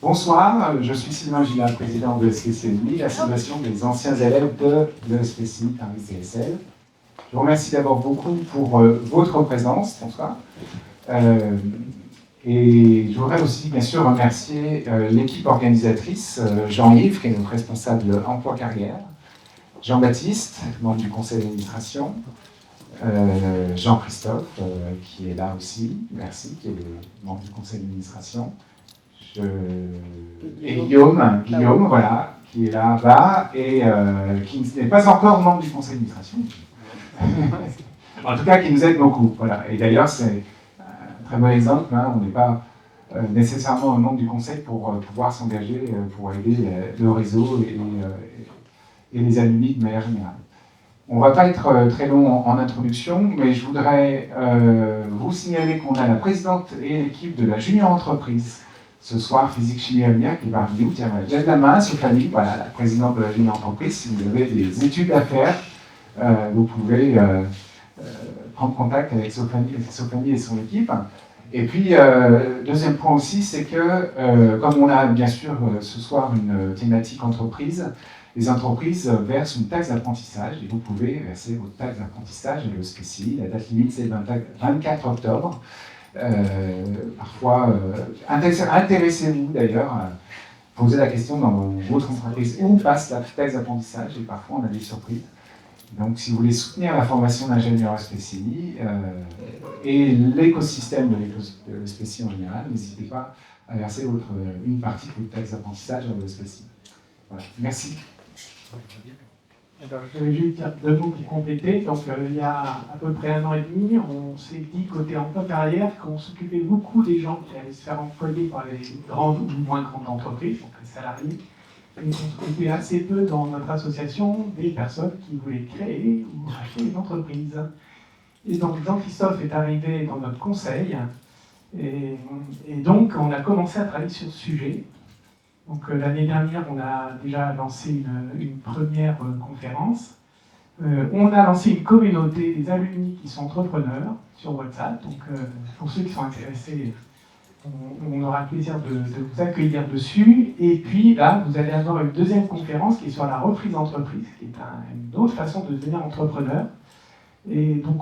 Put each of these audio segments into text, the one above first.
Bonsoir, je suis Sylvain Gillin, président de l'ESPCI, l'association des anciens élèves de l'ESPCI Paris-CSL. Je vous remercie d'abord beaucoup pour votre présence, bonsoir. Et je voudrais aussi, bien sûr, remercier l'équipe organisatrice, Jean-Yves, qui est notre responsable emploi-carrière, Jean-Baptiste, membre du conseil d'administration, Jean-Christophe, qui est là aussi, merci, qui est membre du conseil d'administration, et Guillaume, voilà, qui est là-bas et qui n'est pas encore membre du conseil d'administration. En tout cas, qui nous aide beaucoup. Voilà. Et d'ailleurs, c'est un très bon exemple. Hein, on n'est pas nécessairement un membre du conseil pour pouvoir s'engager, pour aider le réseau et les alumni de manière générale. On ne va pas être très long en introduction, mais je voudrais vous signaler qu'on a la présidente et l'équipe de la junior entreprise ce soir, physique chimie avenir, qui va arriver. Tiens, lève la main, Sophanie, voilà, la présidente de la junior entreprise. Si vous avez des études à faire, vous pouvez prendre contact avec Sophanie et son équipe. Et puis, deuxième point aussi, c'est que, comme on a bien sûr ce soir une thématique entreprise, les entreprises versent une taxe d'apprentissage et vous pouvez verser votre taxe d'apprentissage à l'ESPCI. La date limite, c'est le 24 octobre. Parfois, intéressez-vous d'ailleurs, posez la question dans votre entreprise où passe la taxe d'apprentissage et parfois on a des surprises. Donc si vous voulez soutenir la formation d'ingénieur SPCI et l'écosystème de l'SPCI en général, n'hésitez pas à verser une partie de votre taxe d'apprentissage à l'SPCI. Voilà. Merci. Alors, je vais juste dire deux mots pour compléter. Donc, il y a à peu près 1 an et demi, on s'est dit côté emploi carrière qu'on s'occupait beaucoup des gens qui allaient se faire employer par les grandes ou moins grandes entreprises, donc les salariés, et on s'occupait assez peu dans notre association des personnes qui voulaient créer ou racheter une entreprise. Et donc, Jean-Christophe est arrivé dans notre conseil, et donc on a commencé à travailler sur ce sujet. Donc l'année dernière, on a déjà lancé une première conférence. On a lancé une communauté des alumni qui sont entrepreneurs sur WhatsApp. Donc pour ceux qui sont intéressés, on aura le plaisir de vous accueillir dessus. Et puis là, vous allez avoir une deuxième conférence qui est sur la reprise d'entreprise, qui est une autre façon de devenir entrepreneur. Et donc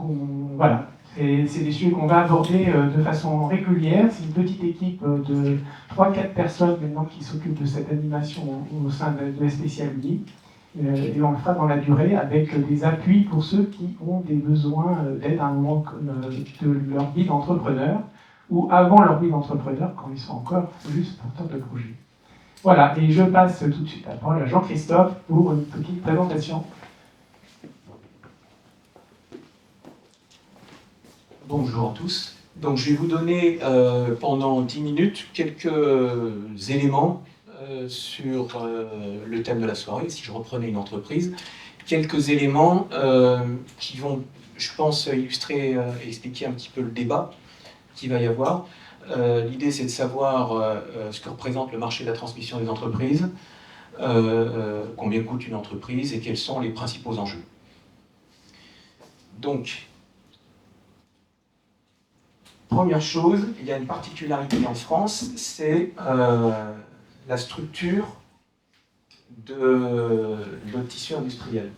voilà. C'est des sujets qu'on va aborder de façon régulière. C'est une petite équipe de 3-4 personnes maintenant qui s'occupent de cette animation au sein de l'SPCI Alumni. Et on le fera dans la durée avec des appuis pour ceux qui ont des besoins d'aide à un moment de leur vie d'entrepreneur ou avant leur vie d'entrepreneur quand ils sont encore juste porteurs de projet. Voilà, et je passe tout de suite la parole à Jean-Christophe pour une petite présentation. Bonjour à tous. Donc, je vais vous donner pendant 10 minutes quelques éléments sur le thème de la soirée, si je reprenais une entreprise. Quelques éléments qui vont, je pense, illustrer et expliquer un petit peu le débat qu'il va y avoir. L'idée, c'est de savoir ce que représente le marché de la transmission des entreprises, combien coûte une entreprise et quels sont les principaux enjeux. Donc, première chose, il y a une particularité en France, c'est la structure de notre tissu industriel.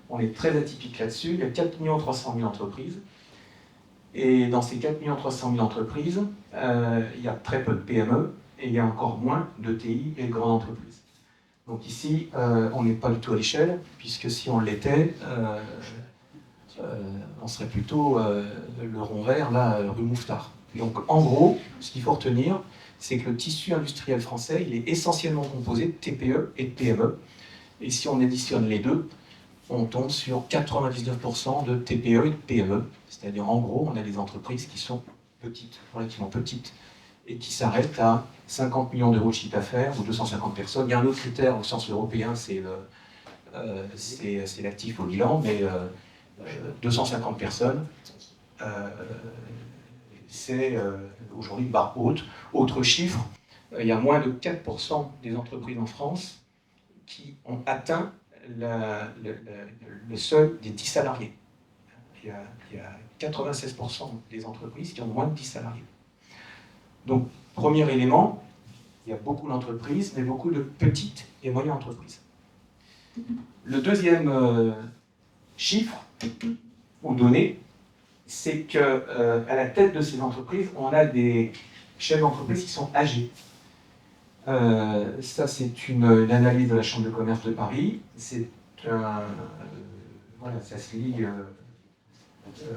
On est très atypique là-dessus, il y a 4 300 000 entreprises, et dans ces 4 300 000 entreprises, il y a très peu de PME, et il y a encore moins de TI et de grandes entreprises. Donc ici, on n'est pas du tout à l'échelle, puisque si on l'était, on serait plutôt le rond vert, là, rue Mouffetard. Donc, en gros, ce qu'il faut retenir, c'est que le tissu industriel français, il est essentiellement composé de TPE et de PME. Et si on additionne les deux, on tombe sur 99% de TPE et de PME. C'est-à-dire, en gros, on a des entreprises qui sont petites, relativement petites, et qui s'arrêtent à 50 millions d'euros de chiffre d'affaires ou 250 personnes. Il y a un autre critère au sens européen, c'est l'actif au bilan, mais 250 personnes, c'est aujourd'hui une barre haute. Autre chiffre, il y a moins de 4% des entreprises en France qui ont atteint le seuil des 10 salariés. Il y a 96% des entreprises qui ont moins de 10 salariés. Donc, premier élément, Il y a beaucoup d'entreprises, mais beaucoup de petites et moyennes entreprises. Le deuxième chiffre ou donnée, c'est qu'à la tête de ces entreprises, on a des chefs d'entreprise qui sont âgés. Ça, c'est une analyse de la Chambre de commerce de Paris. Voilà, ça se lit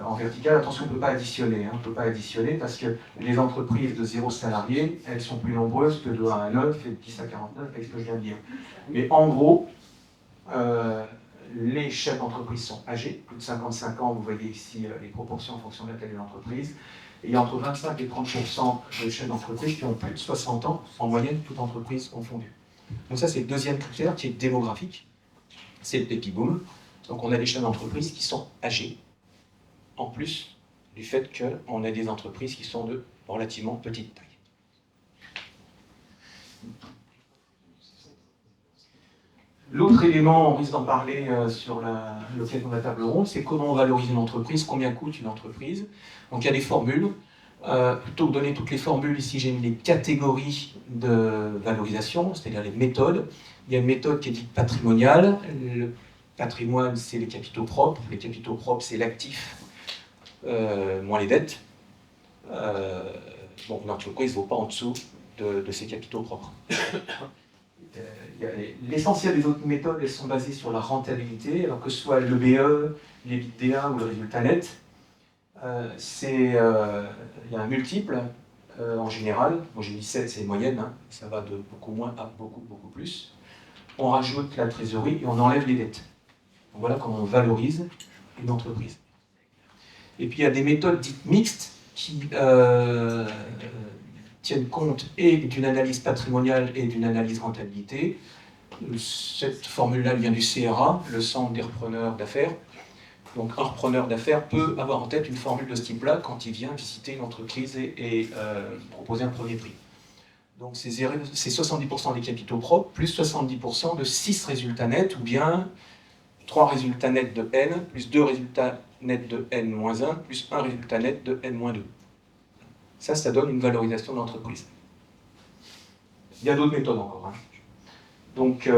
en vertical. Attention, on ne peut pas additionner. On ne peut pas additionner parce que les entreprises de 0 salariés, elles sont plus nombreuses que de 1 à 9 et de 10 à 49, avec ce que je viens de dire. Mais en gros, les chefs d'entreprise sont âgés, plus de 55 ans, vous voyez ici les proportions en fonction de la taille de l'entreprise. Et il y a entre 25 et 30% de chefs d'entreprise qui ont plus de 60 ans, en moyenne, toute entreprise confondue. Donc ça, c'est le deuxième critère qui est démographique, c'est le baby boom. Donc on a des chefs d'entreprise qui sont âgés, en plus du fait qu'on a des entreprises qui sont de relativement petite taille. L'autre élément, on risque d'en parler sur l'occasion de la table ronde, c'est comment on valorise une entreprise, combien coûte une entreprise. Donc il y a des formules. Plutôt que de donner toutes les formules, ici j'ai mis les catégories de valorisation, c'est-à-dire les méthodes. Il y a une méthode qui est dite patrimoniale. Le patrimoine, c'est les capitaux propres. Les capitaux propres, c'est l'actif moins les dettes. Bon, une entreprise ne vaut pas en dessous de ses capitaux propres. L'essentiel des autres méthodes, elles sont basées sur la rentabilité, alors que ce soit l'EBE, l'EBITDA ou le résultat net. Il y a un multiple en général. Moi j'ai dit 7, c'est moyenne, hein. Ça va de beaucoup moins à beaucoup plus. On rajoute la trésorerie et on enlève les dettes. Donc voilà comment on valorise une entreprise. Et puis il y a des méthodes dites mixtes qui tiennent compte et d'une analyse patrimoniale et d'une analyse rentabilité. Cette formule-là vient du CRA, le Centre des repreneurs d'affaires. Donc un repreneur d'affaires peut avoir en tête une formule de ce type-là quand il vient visiter une entreprise et proposer un premier prix. Donc c'est 70% des capitaux propres, plus 70% de 6 résultats nets, ou bien 3 résultats nets de N, plus 2 résultats nets de N-1, plus 1 résultat net de N-2. Ça donne une valorisation de l'entreprise. Il y a d'autres méthodes encore. Hein. Donc,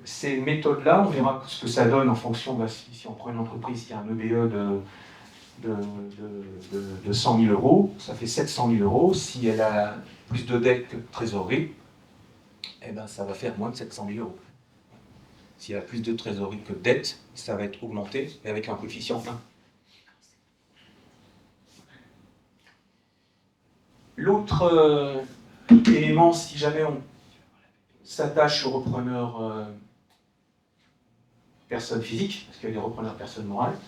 ces méthodes-là, on verra ce que ça donne en fonction, si on prend une entreprise qui a un EBE de 100 000 euros, ça fait 700 000 euros. Si elle a plus de dettes que de trésorerie, eh ben, ça va faire moins de 700 000 euros. Si elle a plus de trésorerie que de dettes, ça va être augmenté, mais avec un coefficient 1. L'autre élément, si jamais on s'attache aux repreneurs personnes physiques, parce qu'il y a des repreneurs personnes morales,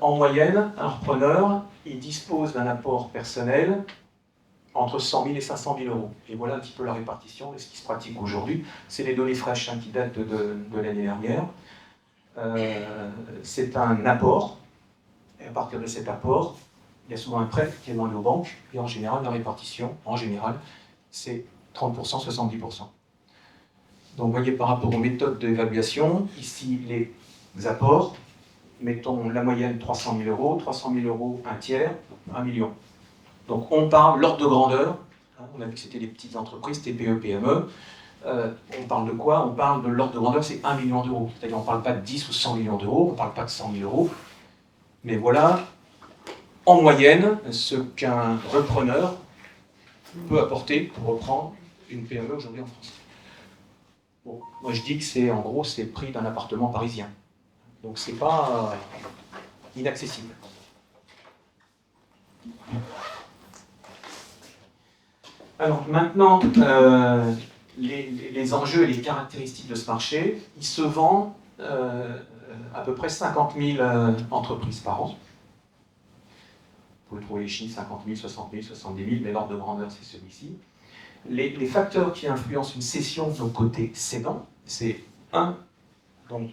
en moyenne, un repreneur, il dispose d'un apport personnel entre 100 000 et 500 000 euros. Et voilà un petit peu la répartition de ce qui se pratique aujourd'hui. C'est les données fraîches qui datent de l'année dernière. C'est un apport, et à partir de cet apport, il y a souvent un prêt qui est demandé aux banques, et en général, la répartition, c'est 30%, 70%. Donc vous voyez par rapport aux méthodes d'évaluation, ici les apports, mettons la moyenne 300 000 euros, 300 000 euros, un tiers, 1 million. Donc on parle l'ordre de grandeur, hein, on a vu que c'était les petites entreprises, TPE, PME, on parle de quoi? On parle de l'ordre de grandeur, c'est 1 million d'euros. C'est-à-dire on ne parle pas de 10 ou 100 millions d'euros, on ne parle pas de 100 000 euros, mais voilà, en moyenne, ce qu'un repreneur peut apporter pour reprendre une PME aujourd'hui en France. Bon, moi je dis que c'est en gros c'est le prix d'un appartement parisien. Donc c'est pas inaccessible. Alors maintenant, les enjeux et les caractéristiques de ce marché, il se vend à peu près 50 000 entreprises par an. Vous pouvez trouver les chiffres 50 000, 60 000, 70 000, mais l'ordre de grandeur c'est celui-ci. Les facteurs qui influencent une cession de côté cédant, c'est donc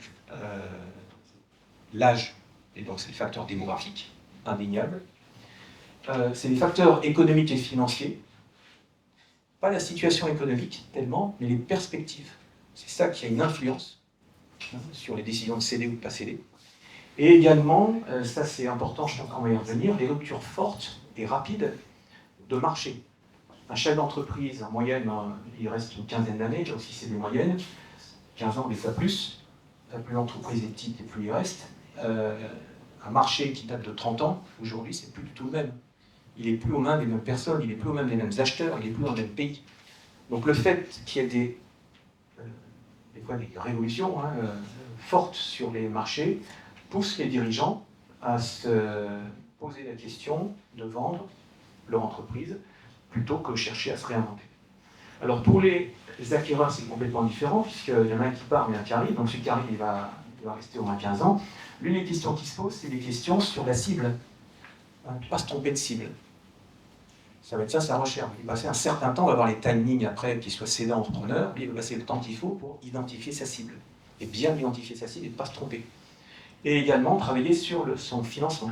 l'âge, et donc c'est le facteur démographique, indéniable. C'est les facteurs économiques et financiers, pas la situation économique tellement, mais les perspectives. C'est ça qui a une influence sur les décisions de céder ou de ne pas céder. Et également, ça c'est important, je pense qu'on va y revenir, les ruptures fortes et rapides de marché. Un chef d'entreprise, en moyenne, il reste une quinzaine d'années, là aussi c'est des moyennes, 15 ans, des fois plus. Plus l'entreprise est petite et plus il reste. Un marché qui date de 30 ans, aujourd'hui, c'est plus du tout le même. Il n'est plus aux mains des mêmes personnes, il n'est plus aux mains des mêmes acheteurs, il n'est plus dans le même pays. Donc le fait qu'il y ait des fois des révolutions fortes sur les marchés pousse les dirigeants à se poser la question de vendre leur entreprise plutôt que chercher à se réinventer. Alors pour les acquéreurs, c'est complètement différent, puisqu'il y en a un qui part et un qui arrive, donc celui qui arrive, il va rester au moins 15 ans. L'une des questions qui se posent, c'est des questions sur la cible. Ne pas se tromper de cible. Ça va être ça, sa recherche. Il va passer un certain temps, on va avoir les timings après, qu'il soit cédant entrepreneur, il va passer le temps qu'il faut pour identifier sa cible. Et bien identifier sa cible et ne pas se tromper. Et également travailler sur son financement.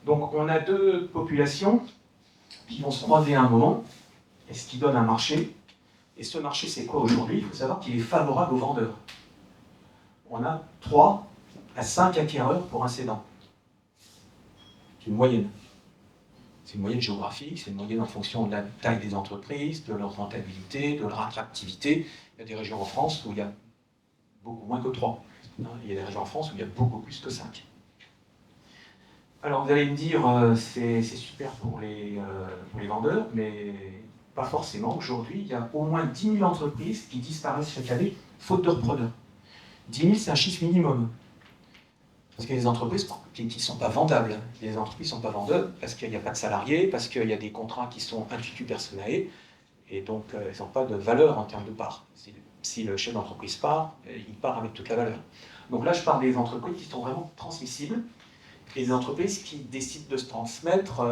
Donc on a deux populations qui vont se croiser à un moment, et ce qui donne un marché. Et ce marché, c'est quoi aujourd'hui? Il faut savoir qu'il est favorable aux vendeurs. On a 3 à 5 acquéreurs pour un cédant. C'est une moyenne. C'est une moyenne géographique, c'est une moyenne en fonction de la taille des entreprises, de leur rentabilité, de leur attractivité. Il y a des régions en France où il y a beaucoup moins que 3. Il y a des régions en France où il y a beaucoup plus que 5. Alors vous allez me dire, c'est super pour les vendeurs, mais pas forcément. Aujourd'hui, il y a au moins 10 000 entreprises qui disparaissent chaque année, faute de repreneurs. 10 000, c'est un chiffre minimum. Parce qu'il y a des entreprises qui ne sont pas vendables. Il y a des entreprises qui ne sont pas vendables parce qu'il n'y a pas de salariés, parce qu'il y a des contrats qui sont intuitu personae, et donc ils n'ont pas de valeur en termes de part. Si le chef d'entreprise part, il part avec toute la valeur. Donc là, je parle des entreprises qui sont vraiment transmissibles, et des entreprises qui décident de se transmettre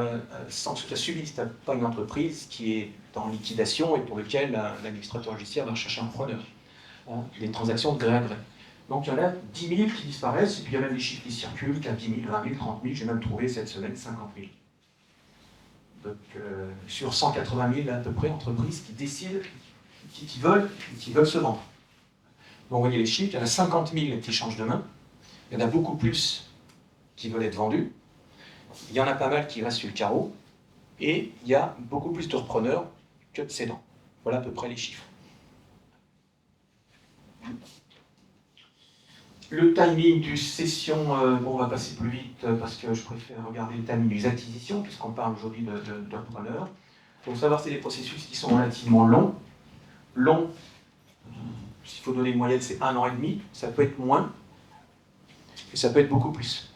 sans que ce soit subi. Ce n'est pas une entreprise qui est en liquidation et pour laquelle l'administrateur judiciaire va chercher un preneur. Des transactions de gré à gré. Donc il y en a 10 000 qui disparaissent, et puis il y a même des chiffres qui circulent, 15 000, 20 000, 30 000, j'ai même trouvé cette semaine 50 000. Donc sur 180 000 à peu près entreprises qui décident, qui veulent se vendre. Donc vous voyez les chiffres, il y en a 50 000 qui changent de main, il y en a beaucoup plus qui veulent être vendus, il y en a pas mal qui restent sur le carreau, et il y a beaucoup plus de repreneurs que de cédants. Voilà à peu près les chiffres. Le timing du cession, bon, on va passer plus vite parce que je préfère regarder le timing des acquisitions, puisqu'on parle aujourd'hui d'entrepreneurs. Il faut savoir que c'est des processus qui sont relativement longs. Longs, s'il faut donner une moyenne, c'est 1 an et demi. Ça peut être moins, et ça peut être beaucoup plus.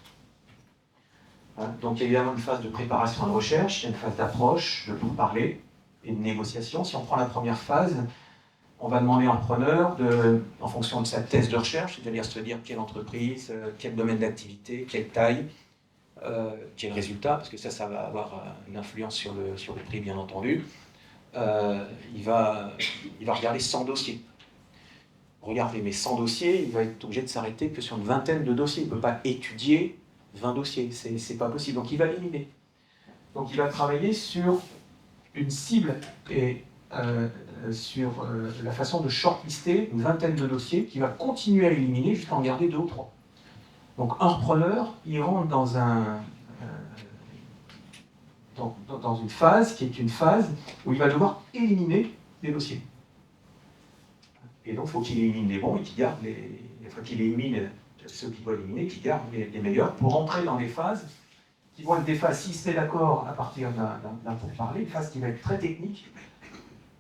Donc il y a évidemment une phase de préparation et de recherche, il y a une phase d'approche, de pourparler et de négociation. Si on prend la première phase, on va demander à l'entrepreneur, en fonction de sa thèse de recherche, c'est-à-dire se dire quelle entreprise, quel domaine d'activité, quelle taille, quel résultat, parce que ça va avoir une influence sur le prix, bien entendu. Il va regarder 100 dossiers. Regardez, mais 100 dossiers, il va être obligé de s'arrêter que sur une vingtaine de dossiers. Il ne peut pas étudier 20 dossiers, c'est pas possible. Donc il va éliminer. Donc il va travailler sur une cible et sur la façon de shortlister une vingtaine de dossiers qui va continuer à éliminer jusqu'à en garder 2 ou 3. Donc un repreneur, il rentre dans une phase qui est une phase où il va devoir éliminer des dossiers. Et donc il faut qu'il élimine les bons et qu'il garde qu'il élimine ceux qu'il doit éliminer, qu'il garde les meilleurs pour entrer dans des phases qui vont être des phases, si c'est d'accord à partir d'un pourparler, une phase qui va être très technique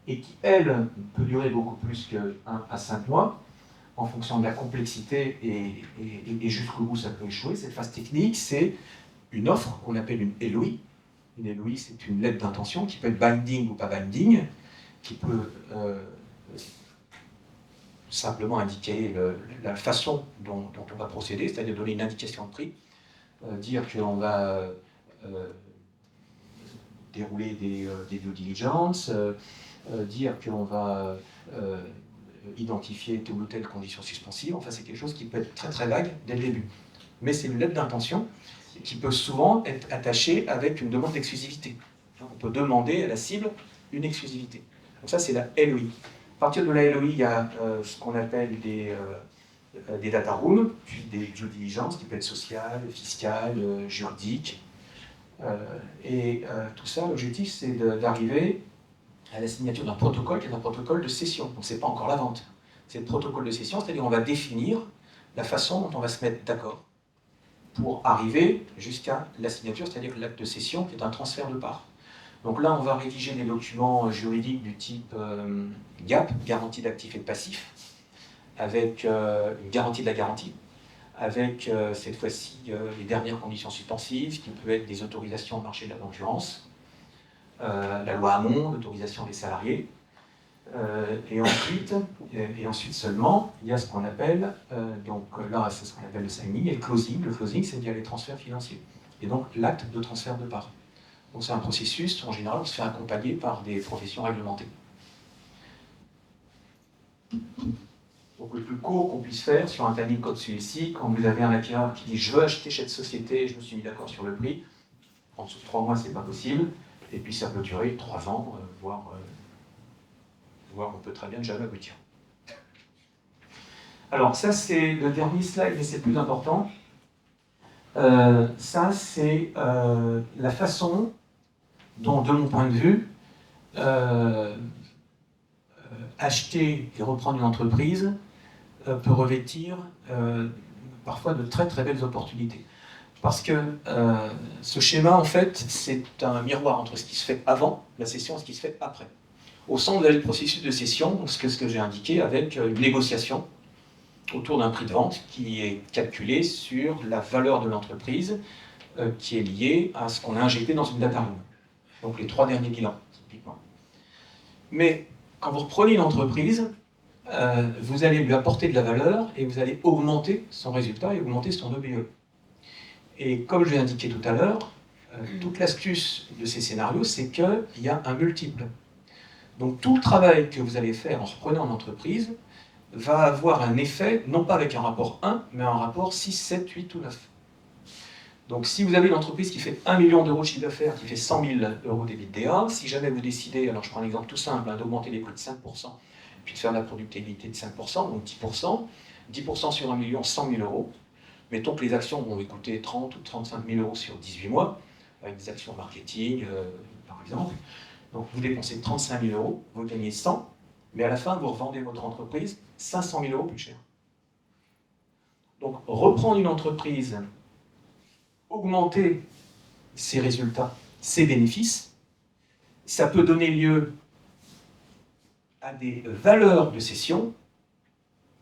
et qui, elle, peut durer beaucoup plus que 1 à 5 mois, en fonction de la complexité et jusqu'au bout ça peut échouer. Cette phase technique, c'est une offre qu'on appelle une LOI. Une LOI, c'est une lettre d'intention qui peut être binding ou pas binding, qui peut simplement indiquer la façon dont on va procéder, c'est-à-dire donner une indication de prix, dire qu'on va dérouler des due diligence, dire qu'on va identifier telle ou telle condition suspensive. Enfin, c'est quelque chose qui peut être très très vague dès le début. Mais c'est une lettre d'intention qui peut souvent être attachée avec une demande d'exclusivité. On peut demander à la cible une exclusivité. Donc ça, c'est la LOI. À partir de la LOI, il y a ce qu'on appelle des data rooms, puis des due diligence qui peuvent être sociales, fiscales, juridiques. Tout ça, l'objectif, c'est d'arriver à la signature d'un protocole qui est un protocole de cession. Donc ce n'est pas encore la vente. C'est le protocole de cession, c'est-à-dire on va définir la façon dont on va se mettre d'accord pour arriver jusqu'à la signature, c'est-à-dire l'acte de cession qui est un transfert de parts. Donc là, on va rédiger des documents juridiques du type GAP, garantie d'actifs et de passifs, avec une garantie de la garantie, avec cette fois-ci les dernières conditions suspensives, qui peuvent être des autorisations au marché de la concurrence, la loi Hamon, l'autorisation des salariés, et ensuite seulement, il y a ce qu'on appelle, donc là c'est ce qu'on appelle le signing et le closing. Le closing, c'est bien les transferts financiers, et donc l'acte de transfert de parts. Donc c'est un processus, en général, on se fait accompagner par des professions réglementées. Donc le plus court qu'on puisse faire sur un timing comme celui-ci, quand vous avez un acquéreur qui dit « je veux acheter cette société, je me suis mis d'accord sur le prix », en dessous de 3 mois, c'est pas possible, et puis ça peut durer 3 ans, voire on peut très bien ne jamais aboutir. Alors ça c'est le dernier slide, mais c'est le plus important. Ça c'est la façon dont, de mon point de vue, acheter et reprendre une entreprise peut revêtir parfois de très très belles opportunités. Parce que ce schéma, en fait, c'est un miroir entre ce qui se fait avant la cession et ce qui se fait après. Au centre, vous avez le processus de cession, ce que j'ai indiqué, avec une négociation autour d'un prix de vente qui est calculé sur la valeur de l'entreprise qui est liée à ce qu'on a injecté dans une data room. Donc les 3 derniers bilans, typiquement. Mais quand vous reprenez une entreprise, vous allez lui apporter de la valeur et vous allez augmenter son résultat et augmenter son EBE. Et comme je l'ai indiqué tout à l'heure, toute l'astuce de ces scénarios, c'est qu'il y a un multiple. Donc tout le travail que vous allez faire en reprenant une entreprise va avoir un effet, non pas avec un rapport 1, mais un rapport 6, 7, 8 ou 9. Donc si vous avez une entreprise qui fait 1 million d'euros de chiffre d'affaires, qui fait 100 000 euros d'EBITDA, si jamais vous décidez, alors je prends un exemple tout simple, d'augmenter les prix de 5%, puis de faire de la productivité de 5%, donc 10%, 10% sur 1 million, 100 000 euros. Mettons que les actions vont vous coûter 30 ou 35 000 euros sur 18 mois, avec des actions marketing, par exemple. Donc vous dépensez 35 000 euros, vous gagnez 100, mais à la fin, vous revendez votre entreprise 500 000 euros plus cher. Donc reprendre une entreprise, augmenter ses résultats, ses bénéfices, ça peut donner lieu à des valeurs de cession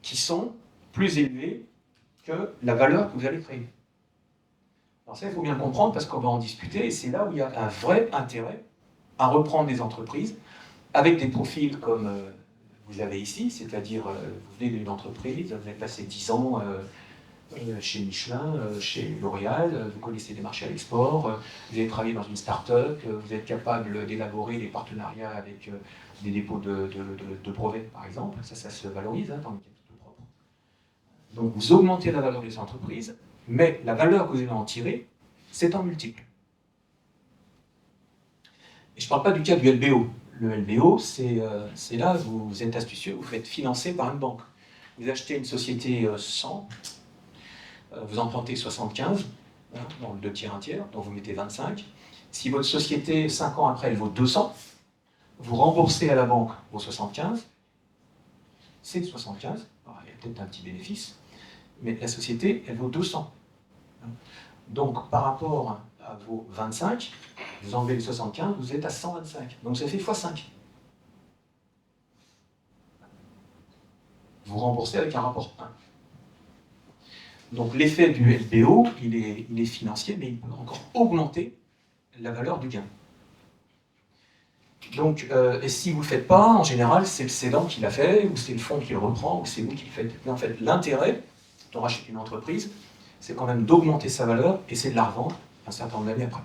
qui sont plus élevées que la valeur que vous allez créer. Alors ça, il faut bien le comprendre parce qu'on va en discuter, et c'est là où il y a un vrai intérêt à reprendre des entreprises avec des profils comme vous avez ici, c'est-à-dire vous venez d'une entreprise, vous avez passé 10 ans chez Michelin, chez L'Oréal, vous connaissez les marchés à l'export, vous avez travaillé dans une start-up, vous êtes capable d'élaborer des partenariats avec des dépôts de brevets, par exemple, ça se valorise dans les capitaux propres. Donc vous augmentez la valeur des entreprises, mais la valeur que vous allez en tirer, c'est en multiple. Et je ne parle pas du cas du LBO. Le LBO, c'est là, vous êtes astucieux, vous faites financer par une banque. Vous achetez une société 100, vous empruntez 75, dans le 2 tiers, 1 tiers, donc vous mettez 25. Si votre société, 5 ans après, elle vaut 200, vous remboursez à la banque vos 75, c'est 75, alors, il y a peut-être un petit bénéfice, mais la société, elle vaut 200. Donc, par rapport à vos 25, vous enlevez les 75, vous êtes à 125. Donc, ça fait x5. Vous remboursez avec un rapport 1. Donc, l'effet du LBO, il est financier, mais il peut encore augmenter la valeur du gain. Donc, et si vous ne le faites pas, en général, c'est le cédant qui l'a fait, ou c'est le fonds qui le reprend, ou c'est vous qui le faites. Mais en fait, l'intérêt de racheter une entreprise, c'est quand même d'augmenter sa valeur, et c'est de la revendre un certain nombre d'années après.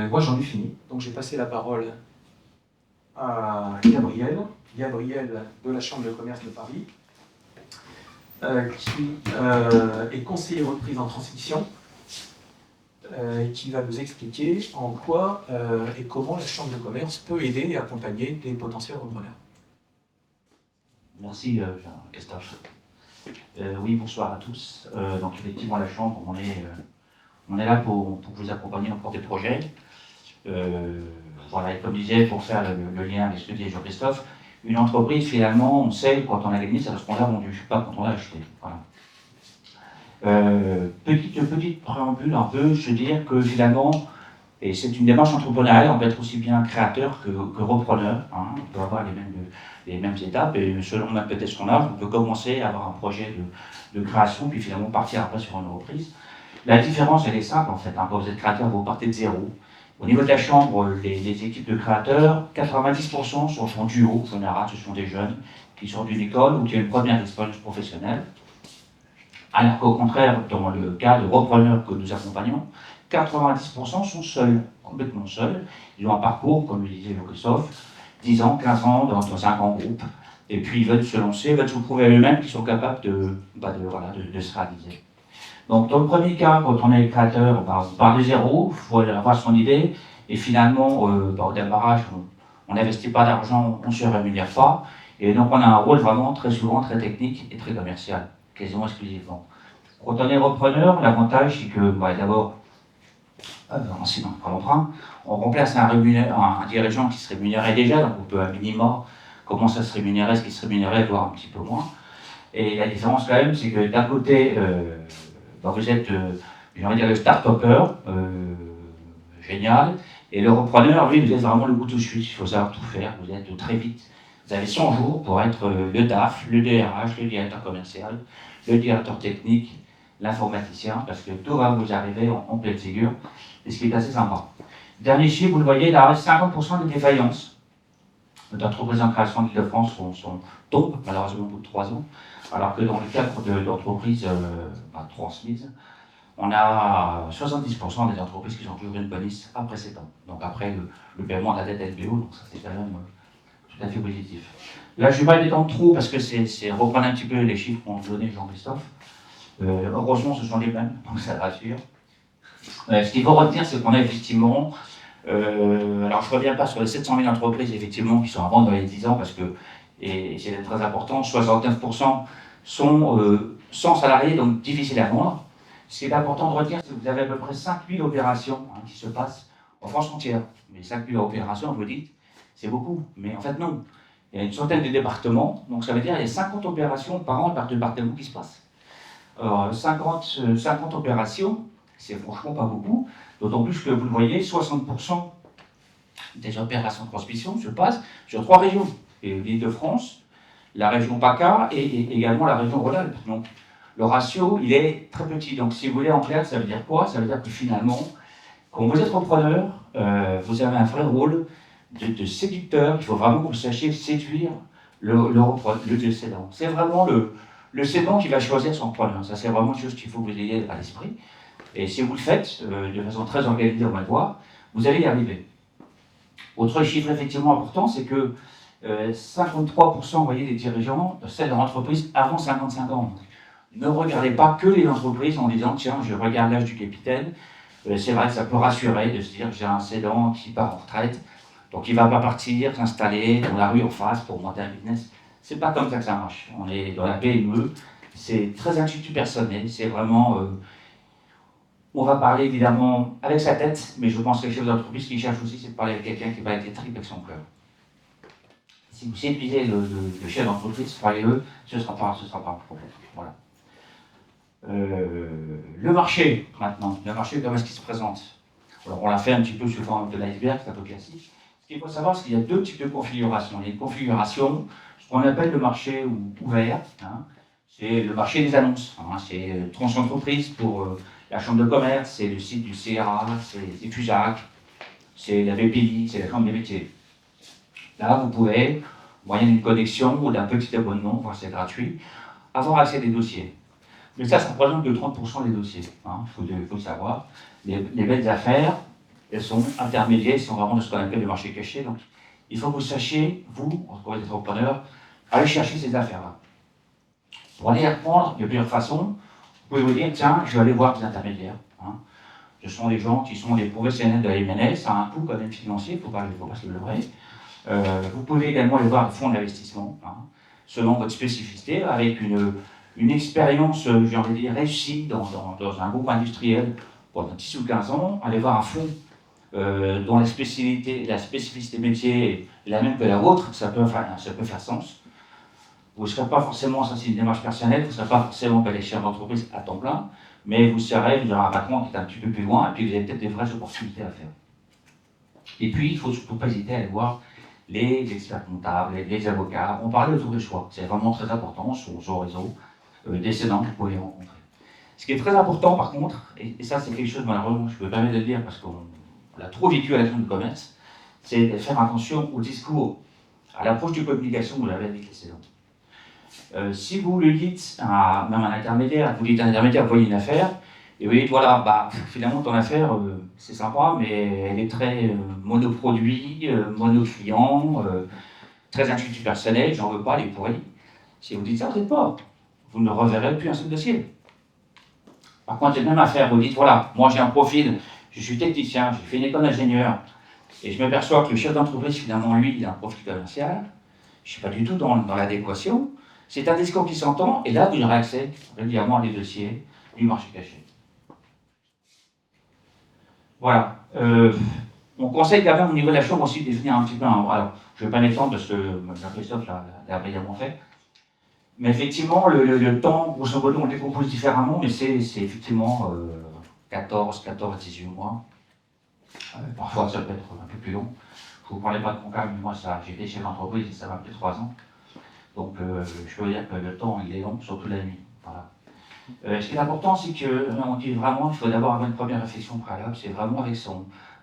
Moi, j'en ai fini. Donc, j'ai passé la parole à Gabriel de la Chambre de commerce de Paris, qui est conseiller reprise en transmission, et qui va nous expliquer en quoi et comment la Chambre de commerce peut aider et accompagner des potentiels repreneurs. Merci Jean-Christophe. Oui, bonsoir à tous. Donc effectivement, la Chambre, on est là pour vous accompagner dans des projets. Voilà, et comme je disais, pour faire le lien avec ce que disait Jean-Christophe, une entreprise, finalement, on sait quand on a gagné, c'est parce qu'on l'a vendu, pas quand on l'a acheté. Voilà. Petite préambule un peu, je veux dire que finalement, et c'est une démarche entrepreneuriale, on peut être aussi bien créateur que repreneur, hein, on peut avoir les mêmes étapes, et selon même peut-être son âge, on peut commencer à avoir un projet de création, puis finalement partir après sur une reprise. La différence, elle est simple en fait, hein, quand vous êtes créateur, vous partez de zéro. Au niveau de la chambre, les équipes de créateurs, 90% sont en duo, en général, ce sont des jeunes qui sortent d'une école ou qui ont une première expérience professionnelle. Alors qu'au contraire, dans le cas de repreneurs que nous accompagnons, 90% sont seuls, complètement seuls. Ils ont un parcours, comme le disait Jean-Christophe, 10 ans, 15 ans dans un grand groupe. Et puis ils veulent se lancer, ils veulent se prouver à eux-mêmes qu'ils sont capables de se réaliser. Donc dans le premier cas, quand on est créateur, on part de zéro, il faut avoir son idée. Et finalement, au démarrage, on n'investit pas d'argent, on ne se rémunère pas. Et donc on a un rôle vraiment très souvent très technique et très commercial, quasiment exclusivement. Quand on est repreneur, l'avantage c'est que d'abord, sinon on l'emprunt, on remplace un dirigeant qui se rémunérait déjà, donc on peut à minima commencer à se rémunérer ce qui se rémunérait, voire un petit peu moins. Et la différence quand même, c'est que d'un côté, vous êtes, j'ai envie de dire, le start-upper, génial, et le repreneur, lui, vous êtes vraiment le couteau suisse, il faut savoir tout faire, vous êtes très vite. Vous avez 100 jours pour être le DAF, le DRH, le directeur commercial, le directeur technique, l'informaticien, parce que tout va vous arriver en pleine figure, et ce qui est assez sympa. Dernier chiffre, vous le voyez, là, 50% des défaillances d'entreprises en création d'Île-de-France tombent, malheureusement, au bout de 3 ans, alors que dans le cadre d'entreprises transmises, on a 70% des entreprises qui ont toujours une bonus après 7 ans. Donc après le paiement de la dette LBO, donc ça c'est quand même tout à fait positif. Là, je ne vais pas l'étendre trop parce que c'est reprendre un petit peu les chiffres qu'ont donné Jean-Christophe. Heureusement, ce sont les mêmes, donc ça rassure. Ce qu'il faut retenir, c'est qu'on a effectivement, alors je ne reviens pas sur les 700 000 entreprises effectivement qui sont à vendre dans les 10 ans parce que, et c'est très important, 69% sont sans salariés, donc difficiles à vendre. Ce qui est important de retenir, c'est que vous avez à peu près 5000 opérations qui se passent en France entière. Mais 5000 opérations, vous dites, c'est beaucoup. Mais en fait, non. Il y a une centaine de départements, donc ça veut dire qu'il y a 50 opérations par an par département qui se passent. Alors, 50 opérations, c'est franchement pas beaucoup, d'autant plus que vous le voyez, 60% des opérations de transmission se passent sur 3 régions. L'Île-de-France, la région PACA et également la région Rhône-Alpes. Donc, le ratio, il est très petit. Donc, si vous voulez, en clair, ça veut dire quoi? Ça veut dire que finalement, quand vous êtes repreneur, vous avez un vrai rôle de séducteur. Il faut vraiment que vous sachiez séduire le cédant. C'est vraiment le cédant qui va choisir son repreneur. Ça, c'est vraiment une chose qu'il faut que vous ayez à l'esprit. Et si vous le faites de façon très organisée, on va le voir, vous allez y arriver. Autre chiffre effectivement important, c'est que 53% vous voyez, des dirigeants cèdent leur entreprise avant 55 ans. Ne regardez pas que les entreprises en disant tiens, je regarde l'âge du capitaine. C'est vrai que ça peut rassurer de se dire j'ai un cédant qui part en retraite, donc il ne va pas partir, s'installer dans la rue en face pour monter un business. C'est pas comme ça que ça marche. On est dans la PME, c'est très institut personnel, c'est vraiment. On va parler évidemment avec sa tête, mais je pense que les chefs d'entreprise qui cherchent aussi, c'est de parler avec quelqu'un qui va être triple avec son cœur. Si vous séduisez le chef d'entreprise, parlez-eux, ce ne sera pas un problème. Voilà. Le marché, maintenant. Le marché, comment est-ce qu'il se présente? Alors, on l'a fait un petit peu sous forme de l'iceberg, c'est un peu classique. Ce qu'il faut savoir, c'est qu'il y a 2 types de configurations. Il y a une configuration, ce qu'on appelle le marché ouvert. C'est le marché des annonces. C'est Transentreprise pour la Chambre de commerce, c'est le site du CRA, c'est FUSAC, c'est la BPI, c'est la Chambre des métiers. Là, vous pouvez, moyen d'une connexion ou d'un petit abonnement, voire c'est gratuit, avoir accès à des dossiers. Mais ça représente que 30% des dossiers. Il faut le savoir. Les belles affaires, elles sont intermédiaires, elles sont vraiment de ce qu'on appelle le marché caché. Donc, il faut que vous sachiez, vous, en tant qu'entrepreneur, aller chercher ces affaires-là. Pour aller les reprendre, il y a plusieurs façons. Vous pouvez vous dire, tiens, je vais aller voir des intermédiaires. Ce sont des gens qui sont des professionnels de la M&A, ça a un coût quand même financier, il ne faut pas se le leurrer. Vous pouvez également aller voir les fonds d'investissement, selon votre spécificité, avec une une expérience, j'ai envie de dire, réussie dans un groupe industriel pendant 10 ou 15 ans, aller voir un fonds dont la spécificité métier est la même que la vôtre, ça peut faire sens. Vous ne serez pas forcément, ça c'est une démarche personnelle, vous ne serez pas forcément les chefs d'entreprise à temps plein, mais vous serez un patron qui est un petit peu plus loin, et puis vous avez peut-être des vraies opportunités à faire. Et puis, il ne faut surtout pas hésiter à aller voir les experts comptables, les avocats. On parlait autour du choix, c'est vraiment très important sur le réseau des cédants que vous pouvez rencontrer. Ce qui est très important par contre, et ça c'est quelque chose malheureusement je peux pas permettre de le dire parce qu'on l'a trop vécu à la chambre de commerce, c'est de faire attention au discours, à l'approche de communication que vous avez avec les cédants. Si vous le dites à même un intermédiaire, vous dites à un intermédiaire, vous voyez une affaire, et vous dites voilà, bah, finalement ton affaire c'est sympa, mais elle est très monoproduit, monoclient, très intuitif personnel, j'en veux pas, elle est pourrie. Si vous dites ça, vous n'êtes pas. Vous ne reverrez plus un seul dossier. Par contre, cette même affaire, vous dites, voilà, moi j'ai un profil, je suis technicien, j'ai fait une école d'ingénieur, et je m'aperçois que le chef d'entreprise, finalement, lui, il a un profil commercial, je ne suis pas du tout dans l'adéquation. C'est un discours qui s'entend, et là, vous aurez accès régulièrement à des dossiers du marché caché. Voilà. On conseille quand même au niveau de la chambre aussi de définir un petit peu alors, je ne vais pas m'étendre parce que Jean-Christophe l'a brillamment fait. Mais effectivement, le temps, grosso modo, on le décompose différemment, mais c'est effectivement 14-18 mois. Parfois, ça peut être un peu plus long. Je ne vous parlais pas de mon cas, mais moi, j'étais chef d'entreprise et ça m'a pris 3 ans. Donc, je peux dire que le temps, il est long, surtout la nuit. Voilà. Ce qui est important, c'est qu'on dit vraiment qu'il faut d'abord avoir une première réflexion préalable, c'est vraiment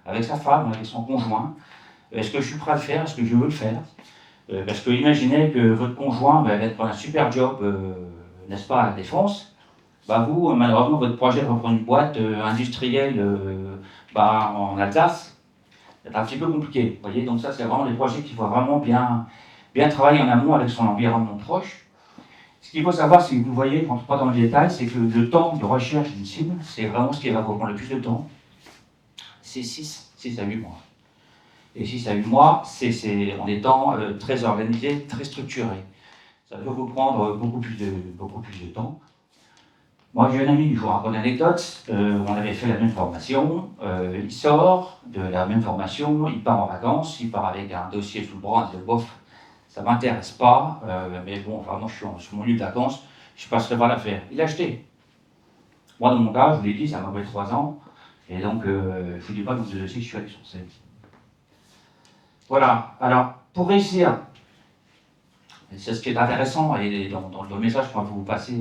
avec sa femme, avec son conjoint. Est-ce que je suis prêt à le faire? Est-ce que je veux le faire? Parce que imaginez que votre conjoint va être dans un super job, n'est-ce pas, à la Défense. Bah vous, malheureusement, votre projet de reprendre une boîte industrielle en Alsace, c'est un petit peu compliqué. Vous voyez, donc ça, c'est vraiment des projets qu'il faut vraiment bien travailler en amont avec son environnement proche. Ce qu'il faut savoir, c'est que vous voyez, quand on ne rentre pas dans le détail, c'est que le temps de recherche d'une cible, c'est vraiment ce qui va vous prendre le plus de temps. C'est 6 à 8 mois. Et 6 à 8 mois, c'est en étant très organisé, très structuré. Ça peut vous prendre beaucoup plus de temps. Moi, j'ai un ami, je vous raconte une anecdote, on avait fait la même formation, il sort de la même formation, il part en vacances, il part avec un dossier sous le bras, il dit bof, ça ne m'intéresse pas, mais bon, vraiment, je suis sur mon lieu de vacances, je ne passerai pas l'affaire. Il a acheté. Moi, dans mon cas, je vous l'ai dit, ça m'a pris 3 ans, et donc, je ne vous dis pas que je suis allé sur scène. Voilà, alors, pour réussir, c'est ce qui est intéressant, et dans le message qu'on va vous passer,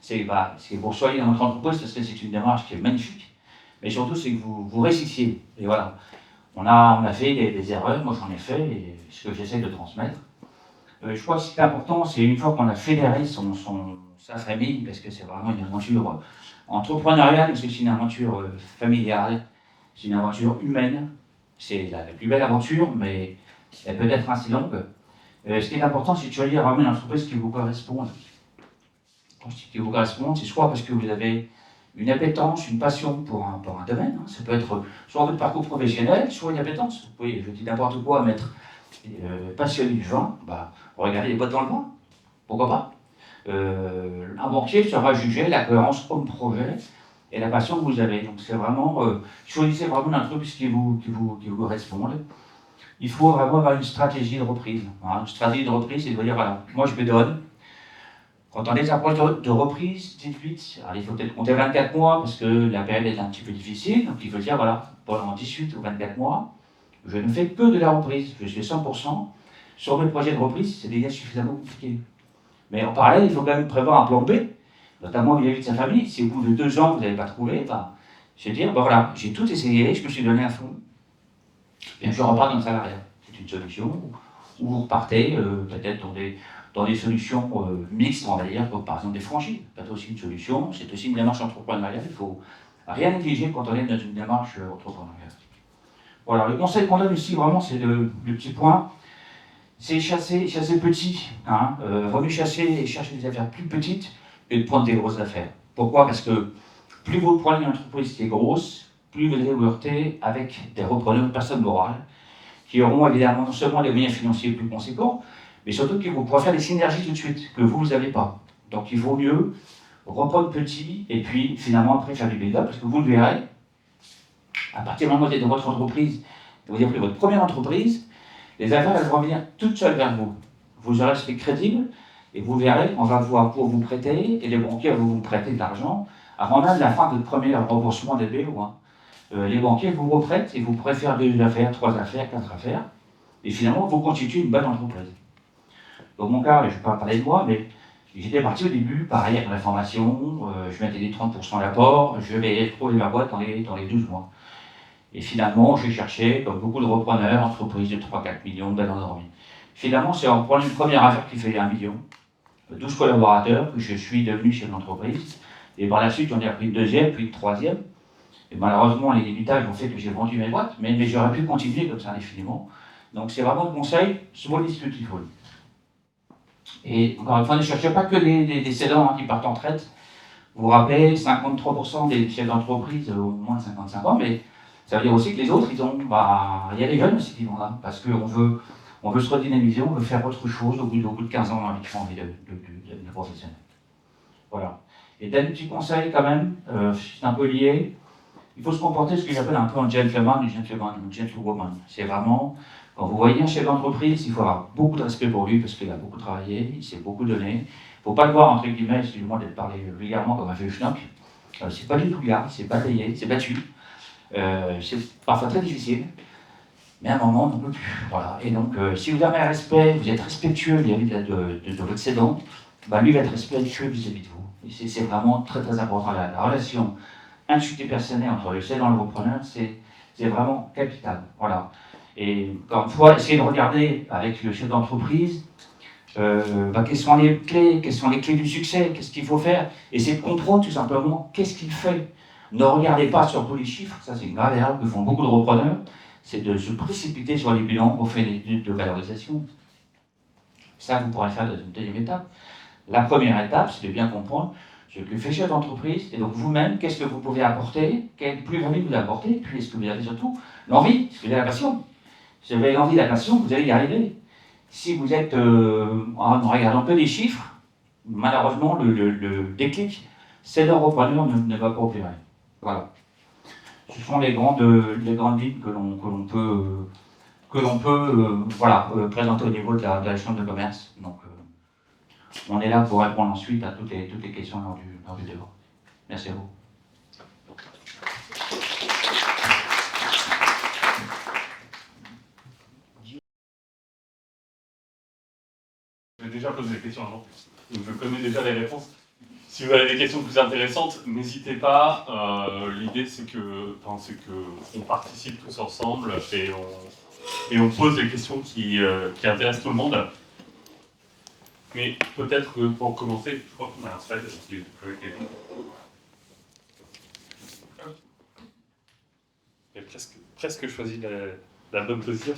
c'est que vous soyez dans notre entreprise, parce que c'est une démarche qui est magnifique, mais surtout, c'est que vous réussissiez. Et voilà, on a fait des erreurs, moi j'en ai fait, et ce que j'essaie de transmettre. Je crois que ce qui est important, c'est une fois qu'on a fédéré sa famille, parce que c'est vraiment une aventure entrepreneuriale, parce que c'est une aventure familiale, c'est une aventure humaine, c'est la plus belle aventure, mais elle peut être assez longue. Ce qui est important, c'est de choisir vraiment une entreprise qui vous corresponde. Quand je dis qui vous corresponde, c'est soit parce que vous avez une appétence, une passion pour un domaine, ça peut être soit votre parcours professionnel, soit une appétence. Oui, je dis n'importe quoi, mais être passionné du vin, regardez les boîtes dans le vin, pourquoi pas. Un banquier sera jugé la cohérence homme-projet et la passion que vous avez. Donc c'est vraiment, choisissez vraiment une entreprise qui vous corresponde. Il faut vraiment avoir une stratégie de reprise. Une stratégie de reprise, c'est de dire, voilà, moi je me donne. Quand on est approche de reprise, dites vite, alors il faut peut-être compter 24 mois parce que la période est un petit peu difficile. Donc il faut dire, voilà, pendant 18 ou 24 mois, je ne fais que de la reprise. Je suis 100%. Sur mes projets de reprise, c'est déjà suffisamment compliqué. Mais en parallèle, il faut quand même prévoir un plan B, notamment vis-à-vis de sa famille. Si au bout de 2 ans, vous n'avez pas trouvé, je vais dire, voilà, j'ai tout essayé, je me suis donné à fond. Bien sûr, on repart dans le salariat. C'est une solution. Ou vous repartez peut-être dans des solutions mixtes, on va dire, comme par exemple des franchises. C'est aussi une solution, c'est aussi une démarche entrepreneuriale. Il ne faut rien négliger quand on est dans une démarche entrepreneuriale. Voilà, le conseil qu'on donne ici, vraiment, c'est le petit point, c'est chasser petit. Vaut mieux chasser et chercher des affaires plus petites et de prendre des grosses affaires. Pourquoi? Parce que plus vous prenez une entreprise qui est grosse, plus vous allez vous heurter avec des repreneurs de personnes morales qui auront évidemment non seulement les moyens financiers plus conséquents, mais surtout qui vont pouvoir faire des synergies tout de suite, que vous n'avez pas. Donc il vaut mieux reprendre petit et puis finalement après faire du build-up, parce que vous le verrez, à partir du moment où vous êtes dans votre entreprise, vous avez pris votre première entreprise, les affaires elles vont venir toutes seules vers vous. Vous aurez rester crédible et vous verrez, on va pouvoir pour vous prêter et les banquiers vont vous prêter de l'argent avant même la fin de votre premier remboursement des BO. Les banquiers vous reprêtent et vous pourrez faire 2 affaires, 3 affaires, 4 affaires et finalement vous constituez une bonne entreprise. Dans mon cas, je ne vais pas parler de moi, mais j'étais parti au début, pareil avec la formation, je mettais des 30% d'apport, je vais trouver ma boîte dans les 12 mois. Et finalement, j'ai cherché, comme beaucoup de repreneurs, entreprises de 3-4 millions, belles endormies. Finalement, c'est en prenant une première affaire qui fait 1 million, 12 collaborateurs, que je suis devenu chef d'entreprise. Et par la suite, j'en ai appris une deuxième, puis une troisième. Et malheureusement, les débutages ont fait que j'ai vendu mes boîtes, mais j'aurais pu continuer comme ça indéfiniment. Donc c'est vraiment le conseil, small is beautiful. Et encore une fois, ne cherchez pas que des cédants qui partent en retraite. Vous vous rappelez, 53% des chefs d'entreprise ont moins de 55 ans, mais ça veut dire aussi que les autres, il y a des jeunes aussi qui vont là, parce qu'on veut se redynamiser, on veut faire autre chose au bout de 15 ans avec envie de devenir professionnel. Voilà. Et dernier petit conseil quand même, c'est un peu lié, il faut se comporter ce que j'appelle un peu un gentleman, une gentlewoman. C'est vraiment, quand vous voyez un chef d'entreprise, il faut avoir beaucoup de respect pour lui parce qu'il a beaucoup travaillé, il s'est beaucoup donné. Il ne faut pas le voir, entre guillemets, excusez-moi d'être parlé vulgairement comme un vieux schnock. C'est pas du tout gars, c'est bataillé, c'est battu. C'est parfois très difficile, mais à un moment, on n'en peut plus. Voilà. Et donc, si vous avez un respect, vous êtes respectueux vis-à-vis de votre cédant, bah, lui va être respectueux vis-à-vis de vous. Et c'est vraiment très très important. La relation interpersonnelle entre le cédant et le repreneur, c'est vraiment capital. Voilà. Et encore une fois, essayez de regarder avec le chef d'entreprise quelles sont les clés du succès, qu'est-ce qu'il faut faire. Essayez de comprendre tout simplement qu'est-ce qu'il fait. Ne regardez pas sur tous les chiffres, ça c'est une grave erreur que font beaucoup de repreneurs, c'est de se précipiter sur les bilans pour faire des études de valorisation. Ça, vous pourrez faire dans une deuxième étape. La première étape, c'est de bien comprendre ce que fait chef d'entreprise, et donc vous-même, qu'est-ce que vous pouvez apporter, quelle plus-value vous apportez, puis est-ce que vous avez surtout l'envie, est-ce que vous avez la passion. Si vous avez l'envie et la passion, vous allez y arriver. Si vous êtes en regardant que les chiffres, malheureusement, le déclic, c'est le repreneur ne va pas opérer. Voilà. Ce sont les grandes lignes que l'on peut présenter au niveau de la chambre de commerce. Donc, on est là pour répondre ensuite à toutes les questions lors du débat. Merci à vous. J'ai déjà posé des questions avant, donc je connais déjà les réponses. Si vous avez des questions plus intéressantes, n'hésitez pas. L'idée, c'est qu'on participe tous ensemble et on pose des questions qui intéressent tout le monde. Mais peut-être que pour commencer, je crois qu'on a un slide. J'ai presque choisi la bonne position.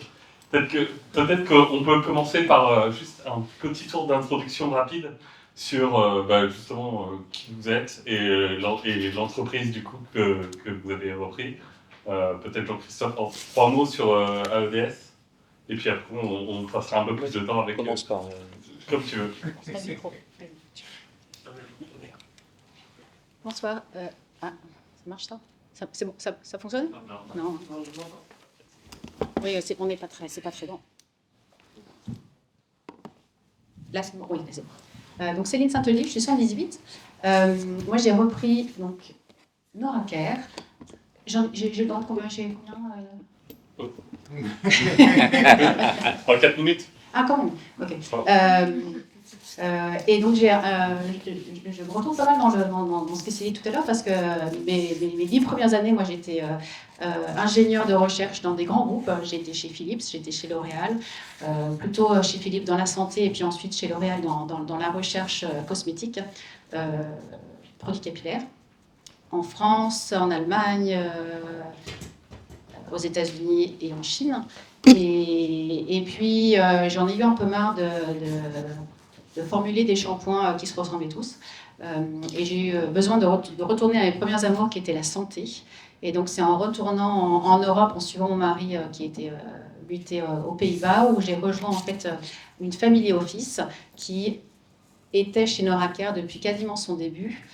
Peut-être qu'on peut commencer par juste un petit tour d'introduction rapide sur justement qui vous êtes et l'entreprise du coup que vous avez repris. Peut-être Jean-Christophe en 3 mots sur AEDS, et puis après on passera un peu plus de temps avec... Commence par... Comme tu veux. Bonsoir. Ça marche ça? C'est bon, ça fonctionne? Non. Oui, on n'est pas c'est pas très bon. Là, c'est bon. Oui, c'est bon. Donc Céline Saint-Olive, je suis 118. Moi, j'ai repris donc Noracare. J'ai le droit de combien? J'ai combien 3-4 minutes. Ah, quand même. Ok. Et donc, je me retrouve pas mal dans ce que c'est dit tout à l'heure parce que mes 10 premières années, moi, j'étais ingénieure de recherche dans des grands groupes. J'ai été chez Philips, j'étais chez L'Oréal, plutôt chez Philips dans la santé et puis ensuite chez L'Oréal dans la recherche cosmétique, produits capillaires, en France, en Allemagne, aux États-Unis et en Chine. Et puis, j'en ai eu un peu marre de formuler des shampoings qui se ressemblaient tous. Et j'ai eu besoin de retourner à mes premières amours qui étaient la santé. Et donc, c'est en retournant en Europe, en suivant mon mari qui était muté aux Pays-Bas, où j'ai rejoint en fait une family office qui était chez Noraker depuis quasiment son début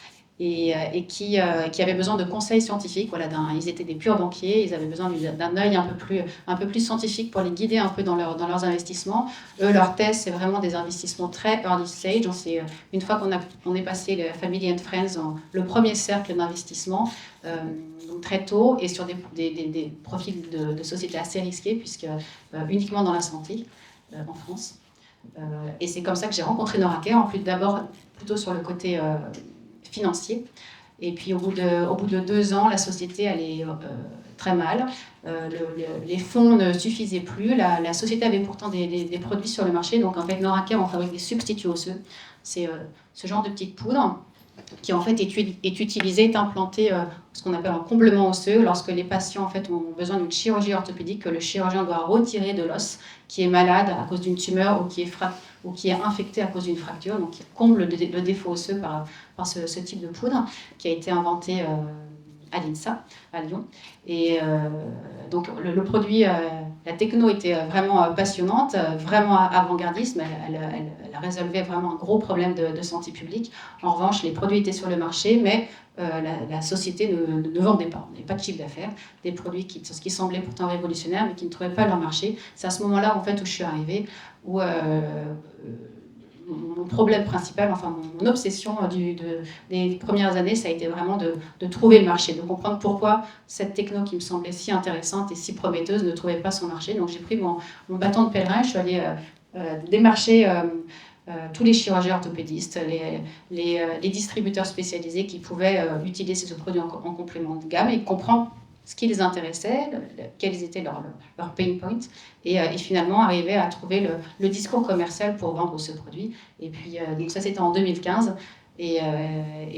et qui avaient besoin de conseils scientifiques. Voilà, ils étaient des purs banquiers, ils avaient besoin d'un œil un peu plus scientifique pour les guider un peu dans leurs investissements. Eux, leur thèse, c'est vraiment des investissements très early stage. Une fois qu'on est passé le Family and Friends, le premier cercle d'investissement, donc très tôt, et sur des profils de sociétés assez risqués, puisque uniquement dans la santé en France. Et c'est comme ça que j'ai rencontré Noraker, en plus d'abord plutôt sur le côté financier. Et puis au bout de 2 ans, la société allait très mal. Les fonds ne suffisaient plus. La société avait pourtant des produits sur le marché. Donc en fait, Noraker, on fabrique des substituts osseux. C'est ce genre de petite poudre qui en fait est utilisé, est implanté, ce qu'on appelle un comblement osseux, lorsque les patients en fait ont besoin d'une chirurgie orthopédique, que le chirurgien doit retirer de l'os qui est malade à cause d'une tumeur ou qui est infecté à cause d'une fracture, donc il comble le défaut osseux par ce type de poudre qui a été inventé à l'INSA, à Lyon. Et donc le produit, la techno était vraiment passionnante, vraiment avant-gardiste, mais elle résolvait vraiment un gros problème de santé publique. En revanche, les produits étaient sur le marché, mais la société ne vendait pas. On n'avait pas de chiffre d'affaires, des produits qui semblaient pourtant révolutionnaires, mais qui ne trouvaient pas leur marché. C'est à ce moment-là en fait, où je suis arrivée, où mon problème principal, enfin mon obsession des premières années, ça a été vraiment de trouver le marché, de comprendre pourquoi cette techno qui me semblait si intéressante et si prometteuse ne trouvait pas son marché. Donc j'ai pris mon bâton de pèlerin, je suis allée démarcher tous les chirurgiens orthopédistes, les distributeurs spécialisés qui pouvaient utiliser ce produit en complément de gamme et comprendre ce qui les intéressait, quels étaient leurs pain points, et finalement arriver à trouver le discours commercial pour vendre ce produit. Et puis, donc ça c'était en 2015, et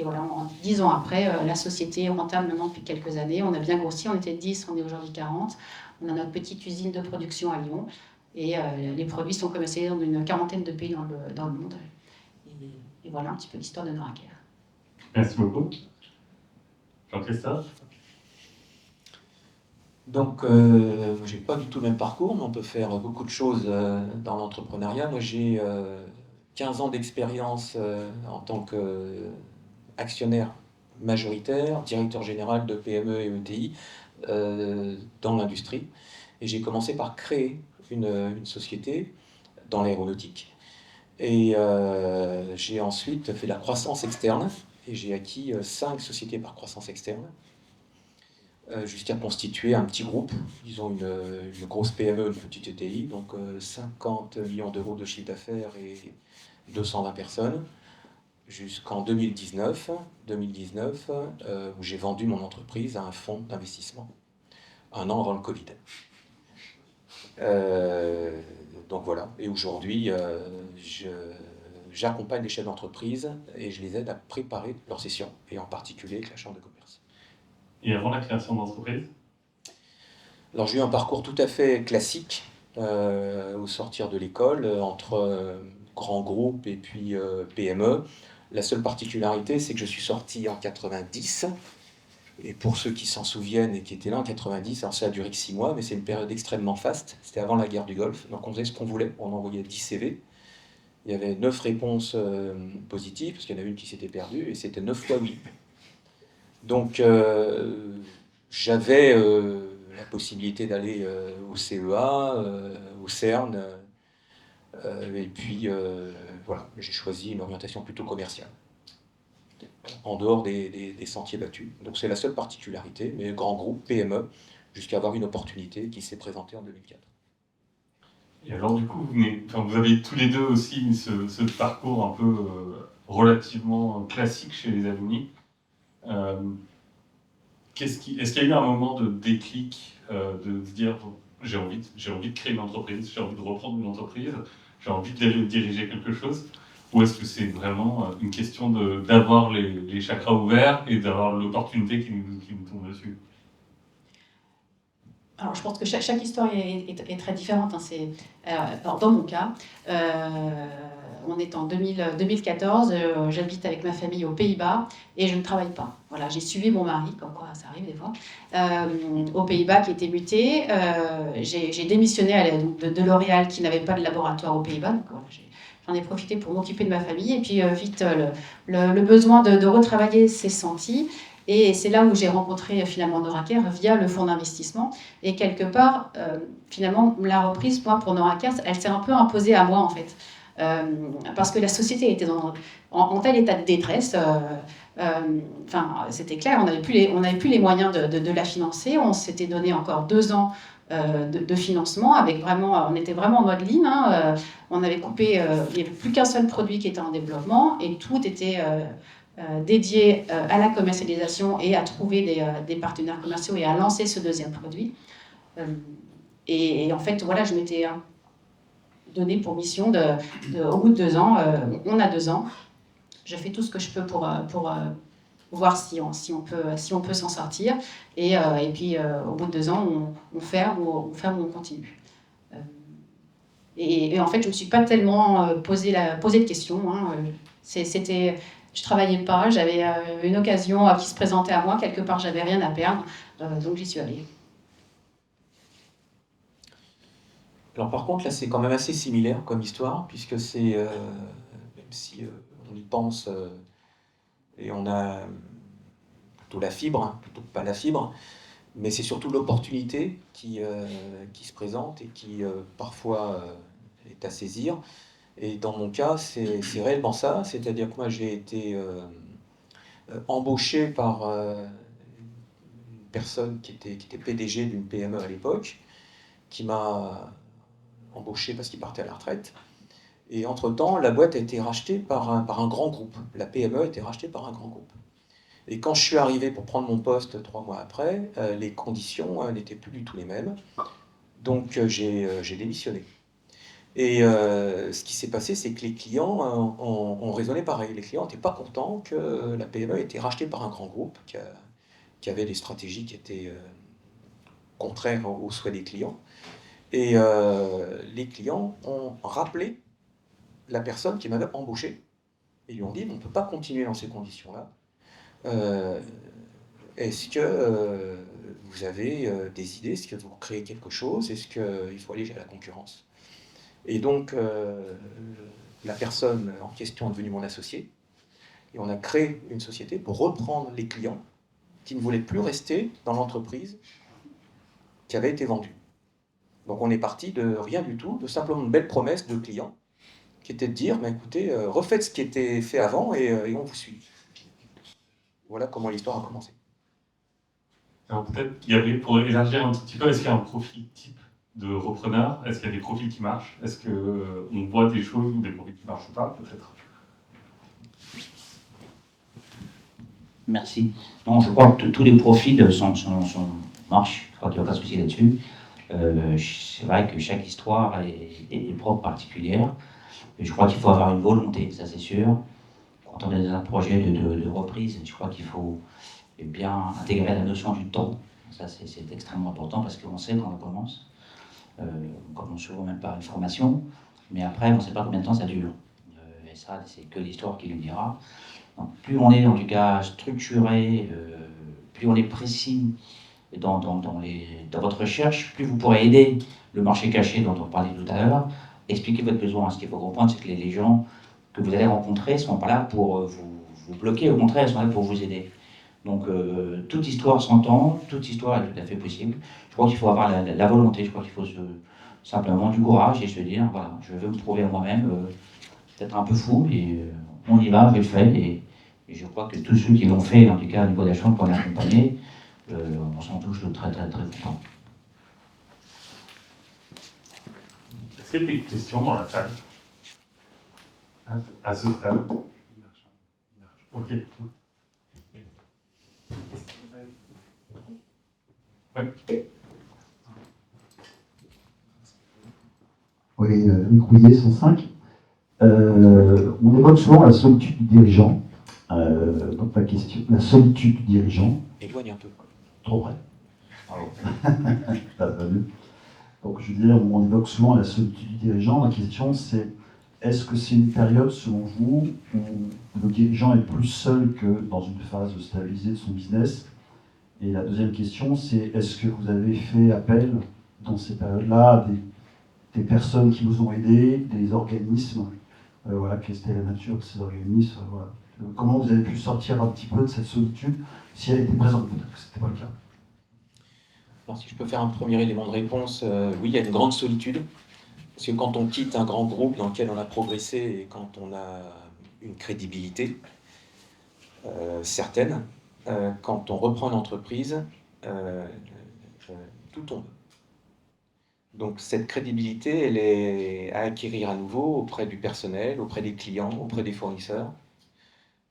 voilà, 10 ans après, la société est rentable maintenant depuis quelques années, on a bien grossi, on était 10, on est aujourd'hui 40, on a notre petite usine de production à Lyon, et les produits sont commercialisés dans une 40aine de pays dans le monde. Et voilà un petit peu l'histoire de Noraker. Merci beaucoup. Jean-Christophe? Donc, j'ai pas du tout le même parcours, mais on peut faire beaucoup de choses dans l'entrepreneuriat. Moi, j'ai 15 ans d'expérience en tant qu'actionnaire majoritaire, directeur général de PME et ETI dans l'industrie. Et j'ai commencé par créer une société dans l'aéronautique. Et j'ai ensuite fait la croissance externe et j'ai acquis 5 sociétés par croissance externe. Jusqu'à constituer un petit groupe, disons une grosse PME, une petite ETI, donc 50 millions d'euros de chiffre d'affaires et 220 personnes, jusqu'en 2019 où j'ai vendu mon entreprise à un fonds d'investissement, un an avant le Covid. Donc voilà, et aujourd'hui, j'accompagne les chefs d'entreprise et je les aide à préparer leur session, et en particulier avec la Chambre de commerce. Et avant la création d'entreprise? Alors j'ai eu un parcours tout à fait classique au sortir de l'école, entre grands groupes et puis PME. La seule particularité, c'est que je suis sorti en 90. Et pour ceux qui s'en souviennent et qui étaient là en 90, alors ça a duré que 6 mois, mais c'est une période extrêmement faste. C'était avant la guerre du Golfe, donc on faisait ce qu'on voulait, on envoyait 10 CV. Il y avait 9 réponses positives, parce qu'il y en avait une qui s'était perdue, et c'était 9 fois oui. Donc j'avais la possibilité d'aller au CEA, au CERN, et puis voilà, j'ai choisi une orientation plutôt commerciale, en dehors des sentiers battus. Donc c'est la seule particularité, mais grand groupe, PME, jusqu'à avoir une opportunité qui s'est présentée en 2004. Et alors du coup, vous avez tous les deux aussi ce parcours un peu relativement classique chez les alumni. Est-ce qu'il y a eu un moment de déclic, de se dire j'ai envie de créer une entreprise, j'ai envie de reprendre une entreprise, j'ai envie de diriger quelque chose, ou est-ce que c'est vraiment une question d'avoir les chakras ouverts et d'avoir l'opportunité qui nous tombe dessus? Alors, je pense que chaque histoire est très différente. Alors, dans mon cas, on est en 2014, j'habite avec ma famille aux Pays-Bas et je ne travaille pas. Voilà, j'ai suivi mon mari, comme quoi ça arrive des fois, aux Pays-Bas qui était muté. J'ai démissionné de L'Oréal qui n'avait pas de laboratoire aux Pays-Bas. Donc, voilà, j'en ai profité pour m'occuper de ma famille. Et puis vite, le besoin de retravailler s'est senti. Et c'est là où j'ai rencontré finalement Noraker via le fonds d'investissement. Et quelque part, finalement, la reprise, moi, pour Noraker, elle s'est un peu imposée à moi, en fait. Parce que la société était en tel état de détresse. C'était clair, on n'avait plus les moyens de la financer. On s'était donné encore 2 ans de financement, avec vraiment, on était vraiment en mode lean. On avait coupé, il n'y avait plus qu'un seul produit qui était en développement, et tout était dédié à la commercialisation et à trouver des partenaires commerciaux et à lancer ce deuxième produit. Et en fait, voilà, je m'étais donné pour mission au bout de 2 ans, on a 2 ans, je fais tout ce que je peux pour voir si on peut s'en sortir. Et puis, au bout de 2 ans, on ferme ou on continue. Et en fait, je ne me suis pas tellement posé de questions. Je travaillais pas, j'avais une occasion qui se présentait à moi, quelque part, j'avais rien à perdre, donc j'y suis allée. Alors par contre, là, c'est quand même assez similaire comme histoire, puisque c'est, même si on y pense, et on a plutôt la fibre, hein, plutôt que pas la fibre, mais c'est surtout l'opportunité qui se présente et qui parfois est à saisir. Et dans mon cas, c'est réellement ça, c'est-à-dire que moi j'ai été embauché par une personne qui était PDG d'une PME à l'époque, qui m'a embauché parce qu'il partait à la retraite. Et entre-temps, la boîte a été rachetée par un grand groupe. La PME a été rachetée par un grand groupe. Et quand je suis arrivé pour prendre mon poste 3 mois après, les conditions n'étaient plus du tout les mêmes. Donc j'ai démissionné. Et ce qui s'est passé, c'est que les clients ont raisonné pareil. Les clients n'étaient pas contents que la PME ait été rachetée par un grand groupe qui avait des stratégies qui étaient contraires aux souhaits des clients. Et les clients ont rappelé la personne qui m'avait embauché. Et lui ont dit, on ne peut pas continuer dans ces conditions-là. Est-ce que vous avez des idées? Est-ce que vous créez quelque chose? Est-ce qu'il faut aller à la concurrence? Et donc, la personne en question est devenue mon associé. Et on a créé une société pour reprendre les clients qui ne voulaient plus rester dans l'entreprise qui avait été vendue. Donc on est parti de rien du tout, de simplement une belle promesse de clients, qui était de dire, bah, écoutez, refaites ce qui était fait avant et on vous suit. Voilà comment l'histoire a commencé. Alors peut-être, Gabriel, pour élargir un tout petit peu, est-ce qu'il y a un profil type de repreneur? Est-ce qu'il y a des profils qui marchent? Est-ce qu'on voit des choses ou des profils qui ne marchent pas, peut-être? Merci. Non, je crois que tous les profils marchent. Je crois qu'il n'y a pas de souci là-dessus. C'est vrai que chaque histoire est propre, particulière. Et je crois qu'il faut avoir une volonté, ça c'est sûr. Quand on est dans un projet de reprise, je crois qu'il faut bien intégrer la notion du temps. Ça c'est extrêmement important parce qu'on sait quand on commence. On commence souvent même par une formation, mais après on ne sait pas combien de temps ça dure. Et ça, c'est que l'histoire qui le dira. Donc, plus on est en tout cas structuré, plus on est précis dans votre recherche, plus vous pourrez aider le marché caché dont on parlait tout à l'heure, expliquer votre besoin. Ce qu'il faut comprendre, c'est que les gens que vous allez rencontrer ne sont pas là pour vous bloquer, au contraire, ils sont là pour vous aider. Donc toute histoire s'entend, toute histoire est tout à fait possible. Je crois qu'il faut avoir la volonté, je crois qu'il faut simplement du courage et se dire, voilà, je veux me prouver à moi-même, peut-être un peu fou, et on y va, je le fais, et je crois que tous ceux qui l'ont fait, en tout cas au niveau de la chambre qu'on a accompagné, on s'en touche très très très content. Est-ce qu'il y a des questions dans la salle? À ce stade? Ok. Ouais. Oui, Microuillet 105. On évoque souvent la solitude du dirigeant. Donc ma question, la solitude du dirigeant. Éloigne un peu. Trop vrai. Donc je veux dire, on évoque souvent la solitude du dirigeant. La question c'est, est-ce que c'est une période, selon vous, où le dirigeant est plus seul que dans une phase de stabiliser son business? Et la deuxième question, c'est, est-ce que vous avez fait appel dans ces périodes-là à des personnes qui vous ont aidé, des organismes voilà, quelle était la nature de ces organismes, voilà. Comment vous avez pu sortir un petit peu de cette solitude, si elle était présente, peut-être que ce n'était pas le cas. Alors, si je peux faire un premier élément de réponse, oui, il y a une grande solitude. Parce que quand on quitte un grand groupe dans lequel on a progressé et quand on a une crédibilité certaine, quand on reprend une entreprise, tout tombe. Donc cette crédibilité, elle est à acquérir à nouveau auprès du personnel, auprès des clients, auprès des fournisseurs.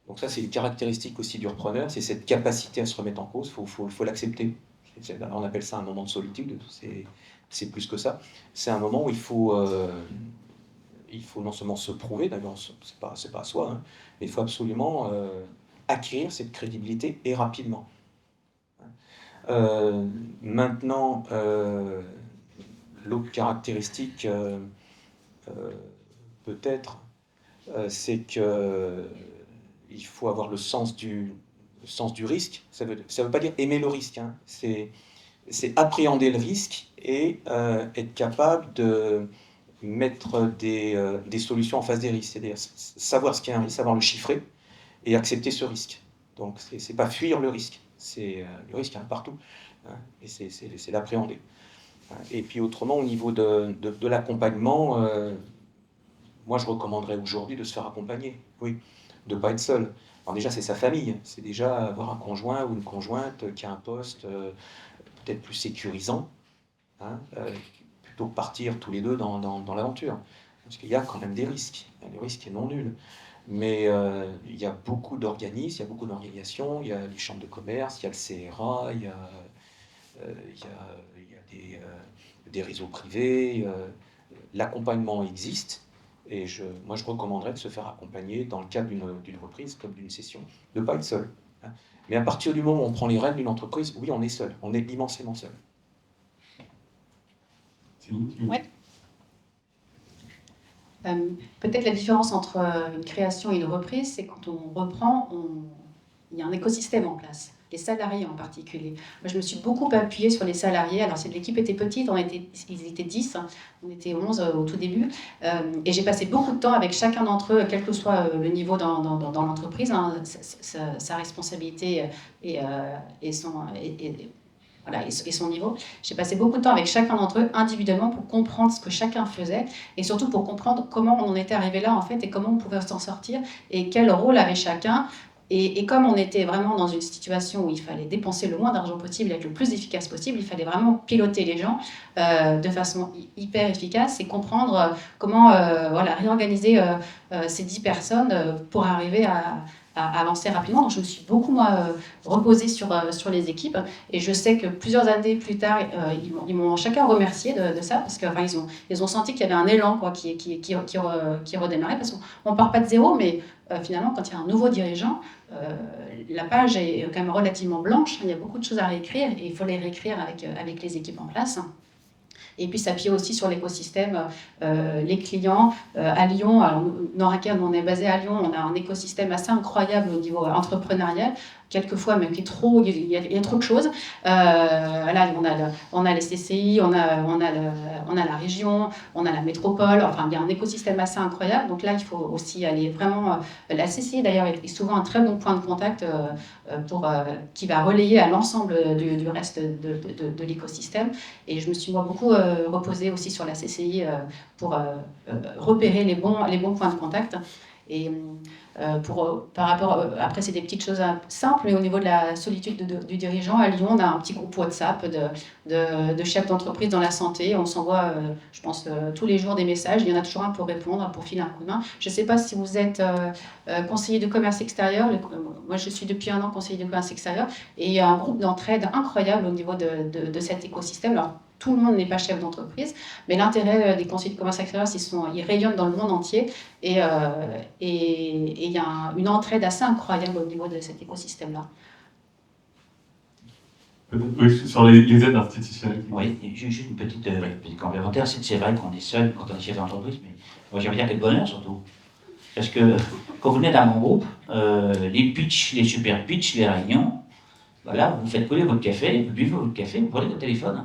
Donc ça, c'est une caractéristique aussi du repreneur, c'est cette capacité à se remettre en cause, il faut l'accepter. On appelle ça un moment de solitude, c'est plus que ça. C'est un moment où il faut non seulement se prouver, d'ailleurs, c'est pas à soi, hein, mais il faut absolument acquérir cette crédibilité et rapidement. Maintenant, l'autre caractéristique, peut-être, c'est que il faut avoir le sens du risque. Ça veut pas dire aimer le risque, hein. C'est appréhender le risque et être capable de mettre des solutions en face des risques. C'est-à-dire savoir ce qu'est un risque, savoir le chiffrer et accepter ce risque. Donc c'est pas fuir le risque. Le risque, il y en a partout, hein, et c'est l'appréhender. Et puis autrement, au niveau de l'accompagnement, moi je recommanderais aujourd'hui de se faire accompagner, oui, de ne pas être seul. Alors déjà, c'est sa famille, c'est déjà avoir un conjoint ou une conjointe qui a un poste peut-être plus sécurisant, hein, plutôt que partir tous les deux dans l'aventure. Parce qu'il y a quand même des risques, des risques non nuls. Mais il y a beaucoup d'organismes, il y a beaucoup d'organisations, il y a les chambres de commerce, il y a le CRA, il y a des réseaux privés. L'accompagnement existe. Et moi, je recommanderais de se faire accompagner dans le cadre d'une reprise comme d'une cession, de ne pas être seul. Hein. Mais à partir du moment où on prend les rênes d'une entreprise, oui, on est seul, on est immensément seul. Ouais. Peut-être la différence entre une création et une reprise, c'est quand on reprend, il y a un écosystème en place. Les salariés en particulier. Moi, je me suis beaucoup appuyée sur les salariés. Alors, l'équipe était petite, ils étaient 10, on était 11 au tout début. Et j'ai passé beaucoup de temps avec chacun d'entre eux, quel que soit le niveau dans l'entreprise, hein, sa responsabilité et son niveau. J'ai passé beaucoup de temps avec chacun d'entre eux individuellement pour comprendre ce que chacun faisait et surtout pour comprendre comment on en était arrivé là en fait et comment on pouvait s'en sortir et quel rôle avait chacun. Et comme on était vraiment dans une situation où il fallait dépenser le moins d'argent possible et être le plus efficace possible, il fallait vraiment piloter les gens de façon hyper efficace et comprendre comment réorganiser ces 10 personnes pour arriver à avancer rapidement. Donc je me suis beaucoup reposée sur les équipes et je sais que plusieurs années plus tard, ils m'ont chacun remercié de ça parce que ils ont senti qu'il y avait un élan qui redémarrait parce qu'on ne part pas de zéro, mais finalement quand il y a un nouveau dirigeant, la page est quand même relativement blanche, il y a beaucoup de choses à réécrire et il faut les réécrire avec les équipes en place. Et puis s'appuyer aussi sur l'écosystème, les clients. À Lyon, Noraker, on est basé à Lyon, on a un écosystème assez incroyable au niveau entrepreneurial, quelquefois même il y a trop de choses. Là, on a les CCI, on a la région, on a la métropole, enfin il y a un écosystème assez incroyable. Donc là, il faut aussi aller vraiment... La CCI d'ailleurs est souvent un très bon point de contact qui va relayer à l'ensemble du reste de l'écosystème. Et je me suis moi beaucoup reposée aussi sur la CCI pour repérer les bons points de contact. Et par rapport, après c'est des petites choses simples, mais au niveau de la solitude du dirigeant, à Lyon, on a un petit groupe WhatsApp de chefs d'entreprise dans la santé. On s'envoie, je pense, tous les jours des messages. Il y en a toujours un pour répondre, pour filer un coup de main. Je ne sais pas si vous êtes conseiller de commerce extérieur. Moi, je suis depuis 1 an conseiller de commerce extérieur. Et il y a un groupe d'entraide incroyable au niveau de cet écosystème. Alors, tout le monde n'est pas chef d'entreprise, mais l'intérêt des conseillers de commerce extérieur, ils rayonnent dans le monde entier et il y a une entraide assez incroyable au niveau de cet écosystème-là. Oui, sur les aides institutionnelles. Oui, juste une petite complémentaire. C'est vrai qu'on est seul quand on est chef d'entreprise, mais moi j'aimerais dire quel bonheur surtout. Parce que quand vous venez d'un grand groupe, les pitchs, les super pitchs, les réunions, voilà, vous faites couler votre café, vous buvez votre café, vous prenez votre téléphone.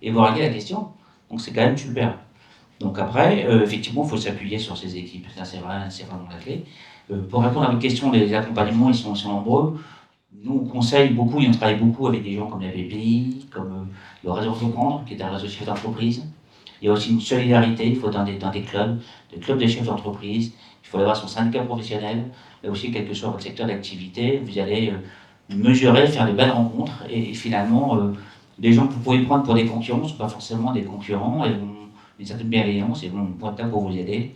Et vous réglez la question. Donc c'est quand même super. Donc après, effectivement, il faut s'appuyer sur ces équipes. Ça, c'est vraiment la clé. Pour répondre à votre question, les accompagnements, ils sont nombreux. Nous, on conseille beaucoup et on travaille beaucoup avec des gens comme la BPI, comme le réseau Reprendre, qui est un réseau de chefs d'entreprise. Il y a aussi une solidarité, il faut dans des clubs, des clubs de chefs d'entreprise. Il faut avoir son syndicat professionnel, mais aussi quel que soit votre secteur d'activité. Vous allez mesurer, faire de belles rencontres et finalement, les gens que vous pouvez prendre pour des concurrents ne sont pas forcément des concurrents et ont une certaine bienveillance et vont être là pour vous aider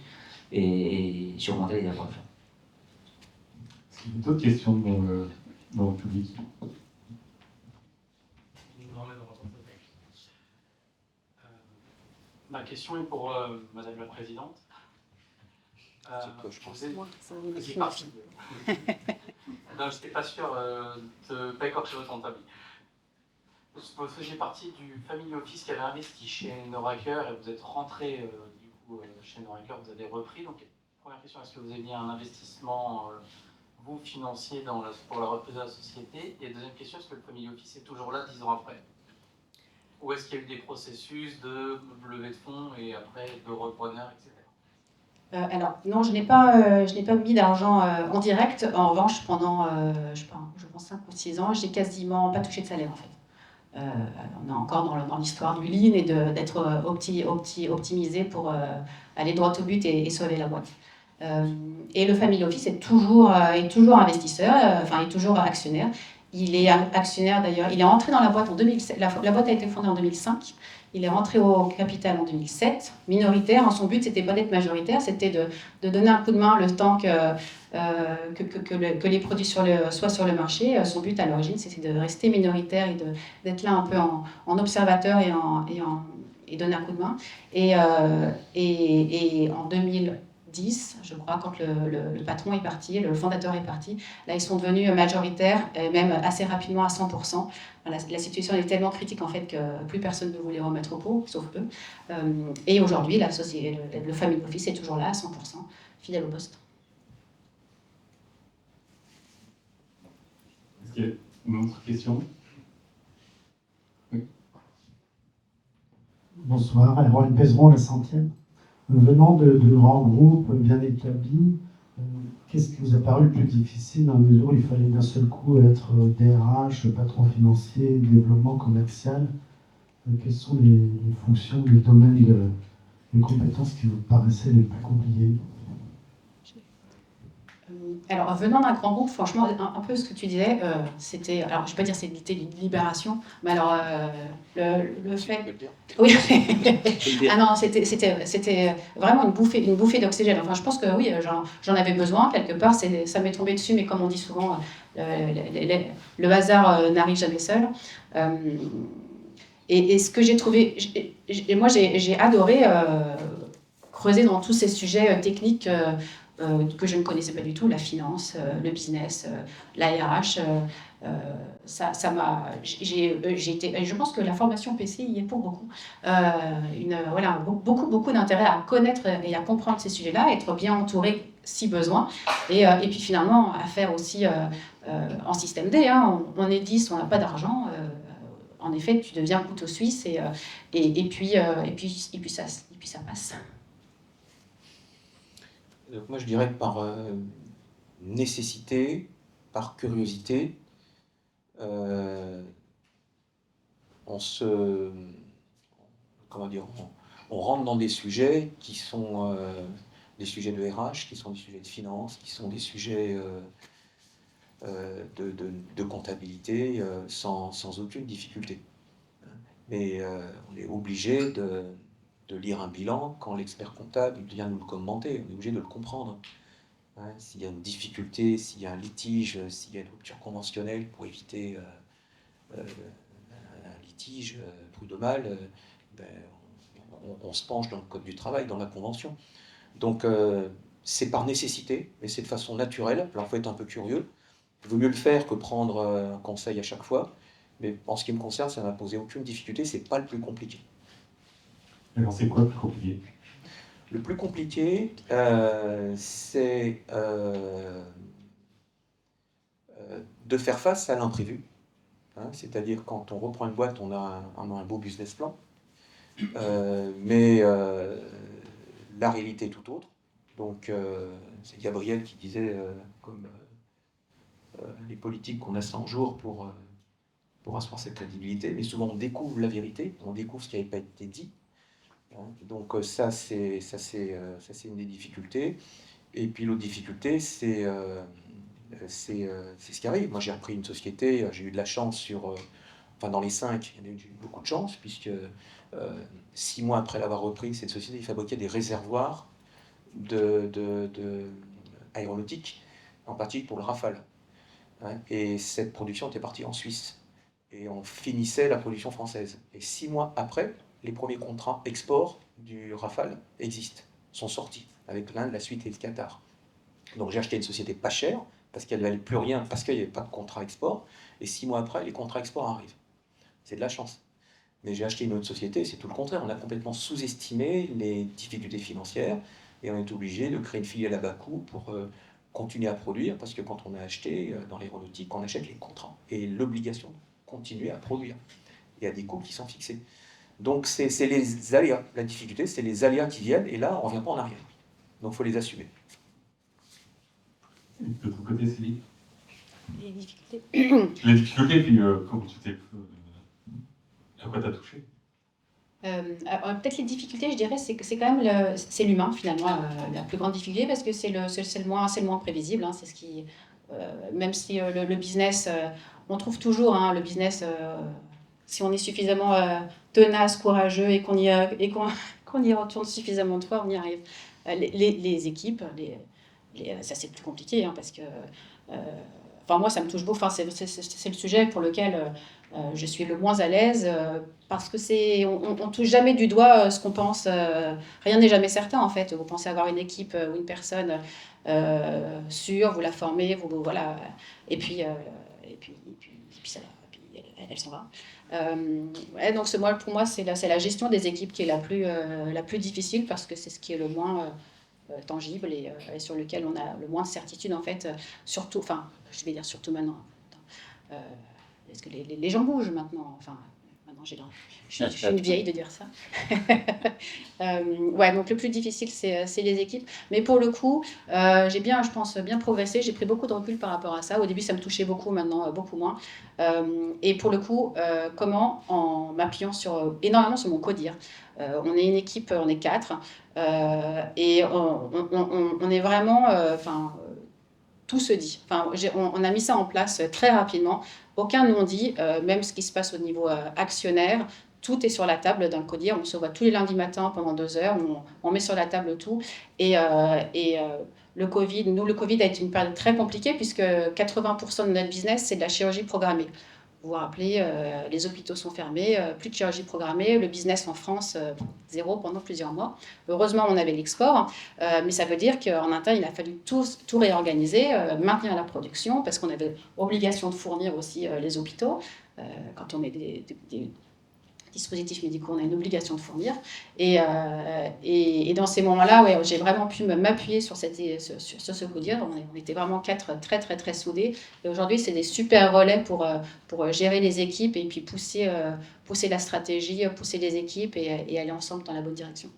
et surmonter les épreuves. Est-ce qu'il y a d'autres questions dans le public? Ma question est pour Madame la Présidente. Non, je n'étais pas sûr de ne pas écorcher votre nom de famille. Vous faisiez partie du family office qui avait investi chez Noraker et vous êtes rentré chez Noraker, vous avez repris. Donc, première question, est-ce que vous avez mis un investissement vous financier pour la reprise de la société? Et deuxième question, est-ce que le family office est toujours là 10 ans après? Ou est-ce qu'il y a eu des processus de levée de fonds et après de repreneurs, etc. Alors, non, je n'ai pas mis d'argent en direct. En revanche, pendant, je pense 5 ou 6 ans, j'ai quasiment pas touché de salaire, en fait. On est encore dans l'histoire du lean et d'être optimisé pour aller droit au but et sauver la boîte. Et le family office est toujours investisseur, est toujours actionnaire. Il est actionnaire d'ailleurs, il est rentré dans la boîte en 2007, la boîte a été fondée en 2005. Il est rentré au capital en 2007, minoritaire. Son but, c'était pas d'être majoritaire, c'était de donner un coup de main le temps que les produits soient sur le marché. Son but à l'origine, c'était de rester minoritaire et d'être là un peu en observateur et donner un coup de main. Et en 2010, je crois, quand le patron est parti, le fondateur est parti, là, ils sont devenus majoritaires, même assez rapidement à 100%. La situation est tellement critique en fait que plus personne ne voulait remettre au pot, sauf eux. Et aujourd'hui, le family office est toujours là à 100%, fidèle au poste. Est-ce qu'il y a une autre question? Oui. Bonsoir, Erwan Pézeron, la 100e. Venant de grands groupes bien établis, qu'est-ce qui vous a paru le plus difficile dans la mesure où il fallait d'un seul coup être DRH, patron financier, développement commercial? Quelles sont les fonctions, les domaines, les compétences qui vous paraissaient les plus compliquées? Alors, venant d'un grand groupe, franchement, un peu ce que tu disais, c'était, alors je ne vais pas dire c'était une libération, mais alors le fait... Oui, ah non, c'était vraiment une bouffée d'oxygène. Enfin, je pense que oui, j'en avais besoin quelque part, ça m'est tombé dessus, mais comme on dit souvent, le hasard n'arrive jamais seul. Et ce que j'ai trouvé, moi j'ai adoré creuser dans tous ces sujets techniques que je ne connaissais pas du tout, la finance, le business, la RH. Ça m'a, je pense que la formation PC y est pour beaucoup. Beaucoup d'intérêt à connaître et à comprendre ces sujets-là, être bien entouré si besoin, et puis finalement à faire aussi en système D. On est 10, on n'a pas d'argent. En effet, tu deviens couteau suisse et puis ça passe. Donc moi, je dirais que par nécessité, par curiosité, on rentre dans des sujets qui sont des sujets de RH, qui sont des sujets de finance, qui sont des sujets de comptabilité sans aucune difficulté. Mais on est obligé de lire un bilan quand l'expert comptable vient nous le commenter. On est obligé de le comprendre. S'il y a une difficulté, s'il y a un litige, s'il y a une rupture conventionnelle pour éviter un litige prud'homal, on se penche dans le code du travail, dans la convention. Donc c'est par nécessité, mais c'est de façon naturelle. Alors il faut être un peu curieux. Il vaut mieux le faire que prendre un conseil à chaque fois. Mais en ce qui me concerne, ça ne m'a posé aucune difficulté. C'est pas le plus compliqué. Alors c'est quoi le plus compliqué? Le plus compliqué, c'est de faire face à l'imprévu. C'est-à-dire quand on reprend une boîte, on a un beau business plan. Mais la réalité est tout autre. Donc, c'est Gabriel qui disait, comme les politiques qu'on a 100 jours pour asseoir cette crédibilité, mais souvent on découvre la vérité, on découvre ce qui n'avait pas été dit. Donc ça c'est une des difficultés. Et puis l'autre difficulté, c'est ce qui arrive. Moi j'ai repris une société, j'ai eu de la chance dans les 5, j'ai eu beaucoup de chance, puisque 6 mois après l'avoir repris, cette société fabriquait des réservoirs aéronautiques, en particulier pour le Rafale. Et cette production était partie en Suisse. Et on finissait la production française. Et 6 mois après, les premiers contrats export du Rafale existent, sont sortis, avec l'Inde, la Suisse et le Qatar. Donc j'ai acheté une société pas chère, parce qu'elle ne valait plus rien, parce qu'il n'y avait pas de contrat export. Et 6 mois après, les contrats export arrivent. C'est de la chance. Mais j'ai acheté une autre société, c'est tout le contraire. On a complètement sous-estimé les difficultés financières, et on est obligé de créer une filiale à bas coût pour continuer à produire, parce que quand on a acheté dans l'aéronautique, on achète les contrats et l'obligation de continuer à produire. Il y a des coûts qui sont fixés. Donc c'est les aléas. La difficulté, c'est les aléas qui viennent, et là, on ne revient pas en arrière. Donc il faut les assumer. Et de ton côté, Céline? Les difficultés. Les difficultés, puis comment tu t'es... à quoi t'as touché? Peut-être les difficultés, je dirais, c'est quand même c'est l'humain, finalement, la plus grande difficulté, parce que c'est le moins prévisible. C'est ce qui, même si le business, on trouve toujours le business, si on est suffisamment tenace, courageux et qu'on y retourne suffisamment de fois, on y arrive. Les équipes, ça c'est plus compliqué, parce que moi ça me touche beaucoup. C'est le sujet pour lequel je suis le moins à l'aise, parce que on touche jamais du doigt ce qu'on pense. Rien n'est jamais certain, en fait. Vous pensez avoir une équipe ou une personne sûre, vous la formez, voilà, et puis elle s'en va. Donc pour moi c'est la gestion des équipes qui est la plus difficile, parce que c'est ce qui est le moins tangible et sur lequel on a le moins de certitude, en fait, surtout, je vais dire surtout maintenant, parce que les gens bougent maintenant, maintenant je suis une vieille de dire ça. Donc le plus difficile c'est les équipes, mais pour le coup j'ai bien, je pense, bien progressé, j'ai pris beaucoup de recul par rapport à ça. Au début ça me touchait beaucoup, maintenant beaucoup moins, et pour le coup comment, en m'appuyant énormément sur mon codir. On est une équipe, on est 4, et on est vraiment, tout se dit. On a mis ça en place très rapidement. Aucun non-dit, même ce qui se passe au niveau actionnaire, tout est sur la table dans le codir. On se voit tous les lundis matins pendant 2 heures, on met sur la table tout. Et le Covid a été une période très compliquée, puisque 80% de notre business, c'est de la chirurgie programmée. Vous vous rappelez, les hôpitaux sont fermés, plus de chirurgie programmée, le business en France, zéro pendant plusieurs mois. Heureusement, on avait l'export, mais ça veut dire qu'en interne, il a fallu tout réorganiser, maintenir la production, parce qu'on avait obligation de fournir aussi les hôpitaux. Quand on est des dispositifs médicaux, on a une obligation de fournir. Et dans ces moments-là, j'ai vraiment pu m'appuyer sur ce codir. On était vraiment 4 très, très, très soudés. Et aujourd'hui, c'est des super relais pour gérer les équipes et puis pousser la stratégie, pousser les équipes et aller ensemble dans la bonne direction.